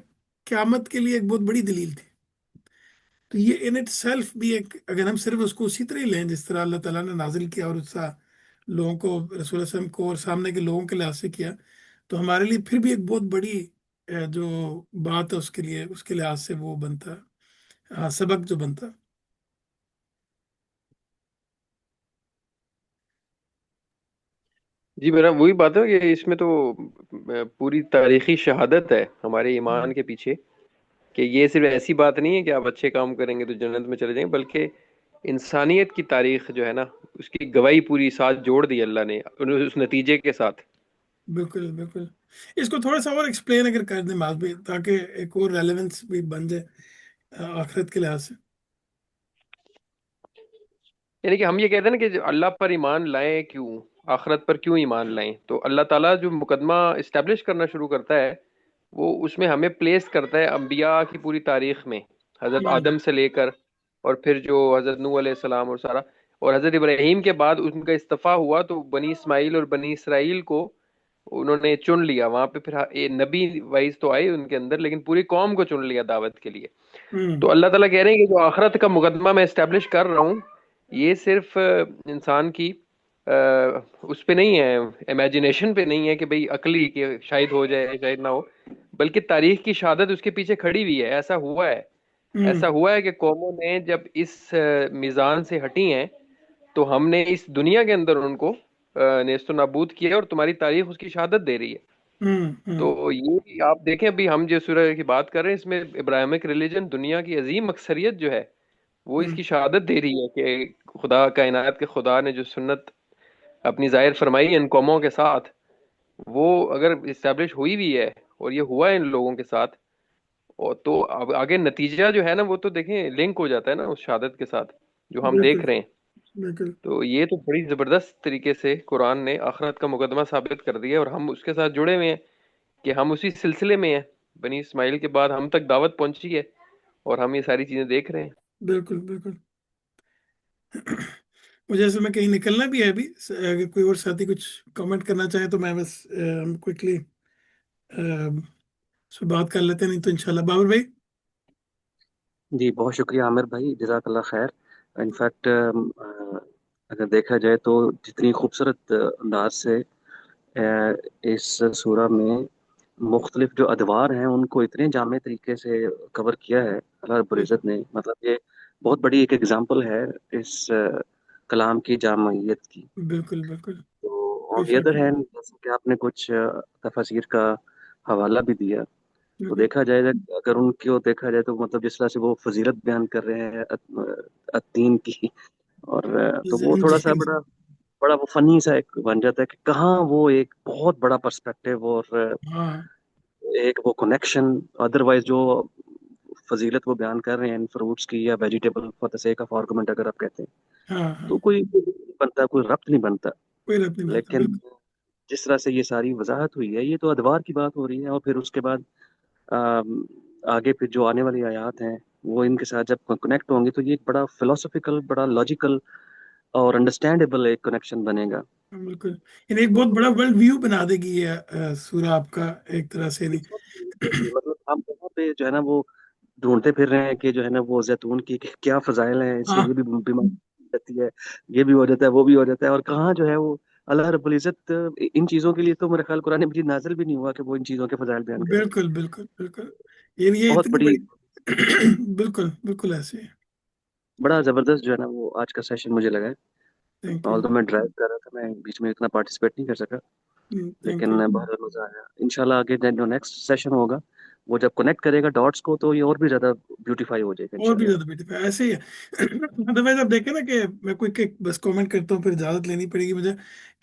قیامت کے لیے ایک بہت بڑی دلیل تھی. تو یہ ان اٹ سیلف بھی ایک، اگر ہم صرف اس کو اسی طرح ہی لیں جس طرح اللہ تعالیٰ نے نازل کیا اور اس طرح لوگوں کو، رسول اللہ صلی اللہ علیہ وسلم کو اور سامنے کے لوگوں کے لحاظ سے کیا، تو ہمارے لیے پھر بھی ایک بہت بڑی جو بات ہے اس کے لیے، اس کے لحاظ سے وہ بنتا، سبق جو بنتا. جی میرا وہی بات ہے کہ اس میں تو پوری تاریخی شہادت ہے ہمارے ایمان کے پیچھے، کہ یہ صرف ایسی بات نہیں ہے کہ آپ اچھے کام کریں گے تو جنت میں چلے جائیں، بلکہ انسانیت کی تاریخ جو ہے نا، اس کی گواہی پوری ساتھ جوڑ دی اللہ نے اس نتیجے کے ساتھ. بالکل بالکل. اس کو تھوڑا سا اور ایکسپلین اگر کر دیں معاذ بھی، تاکہ ایک اور ریلیونس بھی بن جائے آخرت کے لحاظ سے. یعنی کہ ہم یہ کہتے ہیں نا کہ اللہ پر ایمان لائیں کیوں، آخرت پر کیوں ایمان لائیں، تو اللہ تعالیٰ جو مقدمہ اسٹیبلش کرنا شروع کرتا ہے وہ اس میں ہمیں پلیس کرتا ہے انبیاء کی پوری تاریخ میں، حضرت ہوں آدم سے لے کر، اور پھر جو حضرت نوح علیہ السلام اور سارا، اور حضرت ابراہیم کے بعد ان کا استفا ہوا تو بنی اسماعیل اور بنی اسرائیل کو انہوں نے چن لیا وہاں پہ، پھر نبی وائز تو آئے ان کے اندر، لیکن پوری قوم کو چن لیا دعوت کے لیے. ہوں تو اللہ تعالیٰ کہہ رہے ہیں کہ جو آخرت کا مقدمہ میں اسٹیبلش کر رہا ہوں، یہ صرف انسان کی اس پہ نہیں ہے، امیجنیشن پہ نہیں ہے کہ بھئی عقلی کہ شاید ہو جائے شاید نہ ہو، بلکہ تاریخ کی شہادت اس کے پیچھے کھڑی ہوئی ہے. ایسا ہوا ہے، ہوں ایسا ہوا ہے کہ قوموں نے جب اس میزان سے ہٹی ہیں تو ہم نے اس دنیا کے اندر ان کو نیست و نابود کیا، اور تمہاری تاریخ اس کی شہادت دے رہی ہے. ہوں تو یہ آپ دیکھیں ابھی ہم جو سورہ کی بات کر رہے ہیں، اس میں ابراہمک ریلیجن دنیا کی عظیم اکثریت جو ہے وہ اس ہوں کی شہادت دے رہی ہے کہ خدا کائنات کے خدا نے جو سنت اپنی ظاہر فرمائی ہے ان قوموں کے ساتھ، وہ اگر اسٹیبلش ہوئی بھی ہے اور یہ ہوا ہے ان لوگوں کے ساتھ، اور تو اب آگے نتیجہ جو ہے نا وہ تو دیکھیں لنک ہو جاتا ہے نا اس شہادت کے ساتھ جو ہم بالکل دیکھ رہے ہیں. بالکل. تو یہ تو بڑی زبردست طریقے سے قرآن نے آخرت کا مقدمہ ثابت کر دیا، اور ہم اس کے ساتھ جڑے ہوئے ہیں کہ ہم اسی سلسلے میں ہیں. بنی اسماعیل کے بعد ہم تک دعوت پہنچی ہے اور ہم یہ ساری چیزیں دیکھ رہے ہیں. بالکل بالکل. مجھے اصل میں کہیں نکلنا بھی ہے ابھی، اگر کوئی اور ساتھی کچھ کامنٹ کرنا چاہے تو میں بس ہم کوئکلی اس پہ بات کر لیتے ہیں، نہیں تو انشاءاللہ بابر بھائی. جی بہت شکریہ عامر بھائی، جزاک اللہ خیر. انفیکٹ اگر دیکھا جائے تو جتنی خوبصورت انداز سے اس سورہ میں مختلف جو ادوار ہیں ان کو اتنے جامع طریقے سے کور کیا ہے اللہ رب العزت نے، مطلب یہ بہت بڑی ایک ایگزامپل ہے اس کلام کی جامعیت کی. بالکل بالکل. تو بے آن دی شک. ادر ہینڈ جیسے کہ آپ نے کچھ تفاسیر کا حوالہ بھی دیا، تو بالکل. دیکھا جائے اگر ان کو دیکھا جائے تو مطلب جس طرح سے وہ فضیلت بیان کر رہے ہیں الدین کی، اور تو وہ تھوڑا سا جی. بڑا بڑا وہ فنی سا ایک بن جاتا ہے کہ کہاں وہ ایک بہت بڑا پرسپیکٹیو اور ہاں ایک وہ کنیکشن، ادروائز جو فضیلت وہ بیان کر رہے ہیں فروٹس کی یا vegetable for the sake of argument اگر آپ کہتے ہیں، ہاں ہاں. تو کوئی بنتا، کوئی ربط نہیں بنتا. کوئی رب نہیں بنتا. لیکن بالکل. جس طرح سے یہ ساری وضاحت ہوئی ہے، یہ تو ادوار کی بات ہو رہی ہے، اور پھر اس کے بعد آم، آگے پھر جو آنے والی آیات ہیں وہ ان کے ساتھ جب کنیکٹ ہوں گے تو یہ ایک بڑا فلسفیکل، بڑا لاجیکل اور انڈرسٹینڈیبل ایک کنیکشن بنے گا. بالکل. یعنی ایک بہت بڑا ورلڈ ویو بنا دے گی یہ سورہ آپ کا ایک طرح سے. نہیں. مطلب ہم وہاں پہ جو ہے نا وہ ڈھونڈتے پھر رہے ہیں کہ جو ہے نا وہ زیتون کی کیا فضائل ہیں، اس سے ہاں یہ بھی بیماری جاتی ہے، یہ بھی ہو جاتا ہے، وہ بھی ہو جاتا ہے، اور کہاں جو ہے وہ اللہ رب العزت ان چیزوں کے لیے تو میرے خیال قرآن مجید نازل بھی نہیں ہوا کہ وہ ان چیزوں کے فضائل بیان کرے. بالکل بالکل بالکل. یہ بہت اتنی بڑی، بڑی. بالکل بالکل ایسے ہی. بڑا زبردست جو ہے نا وہ آج کا سیشن مجھے لگا ہے. Thank you. آل تو میں ڈرائیو کر رہا تھا، میں بیچ میں اتنا پارٹیسپیٹ نہیں کر سکا، تھینک لیکن یو. بہت مزہ آیا. انشاءاللہ آگے جو نیکسٹ سیشن ہوگا وہ جب کنیکٹ کرے گا ڈاٹس کو تو یہ اور بھی زیادہ بیوٹیفائی ہو جائے گا اور بھی انشاءاللہ. زیادہ بیٹی ایسے ہی ہے. ادروائز آپ دیکھیں نا کہ میں کوئی بس کامنٹ کرتا ہوں، پھر اجازت لینی پڑے گی مجھے،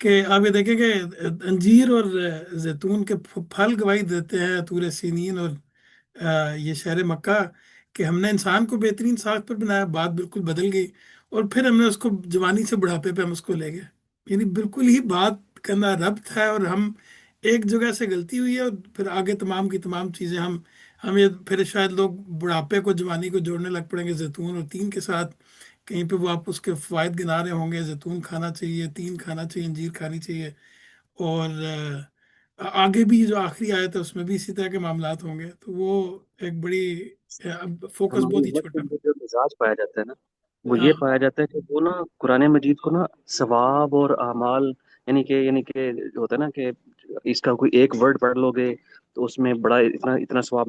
کہ آپ یہ دیکھیں کہ انجیر اور زیتون کے پھل گواہی دیتے ہیں طور سینین اور یہ شہر مکہ، کہ ہم نے انسان کو بہترین ساخت پر بنایا. بات بالکل بدل گئی، اور پھر ہم نے اس کو جوانی سے بڑھاپے پہ ہم اس کو لے گئے. یعنی بالکل ہی بات کرنا ربط ہے، اور ہم ایک جگہ سے غلطی ہوئی ہے، اور پھر آگے تمام کی تمام چیزیں ہم یہ پھر شاید لوگ بڑھاپے کو جوانی کو جوڑنے لگ پڑیں گے زیتون اور تین کے ساتھ. کہیں پہ وہ آپ اس کے فوائد گنا رہے ہوں گے، زیتون کھانا چاہیے، تین کھانا چاہیے، انجیر کھانی چاہیے. اور آگے بھی جو آخری آیت ہے اس میں بھی اسی طرح کے معاملات ہوں گے، تو وہ ایک بڑی فوکس ہماری بہت ہی امت کے چھوٹا۔ اندر جو مزاج پایا جاتا ہے نا، وہ یہ ہاں پایا جاتا ہے کہ وہ نا قرآن مجید کو نا ثواب اور اعمال، یعنی کہ جو ہوتا ہے نا کہ اس کا کوئی ایک ورڈ پڑھ لو گے تو اس میں بڑا اتنا اتنا ثواب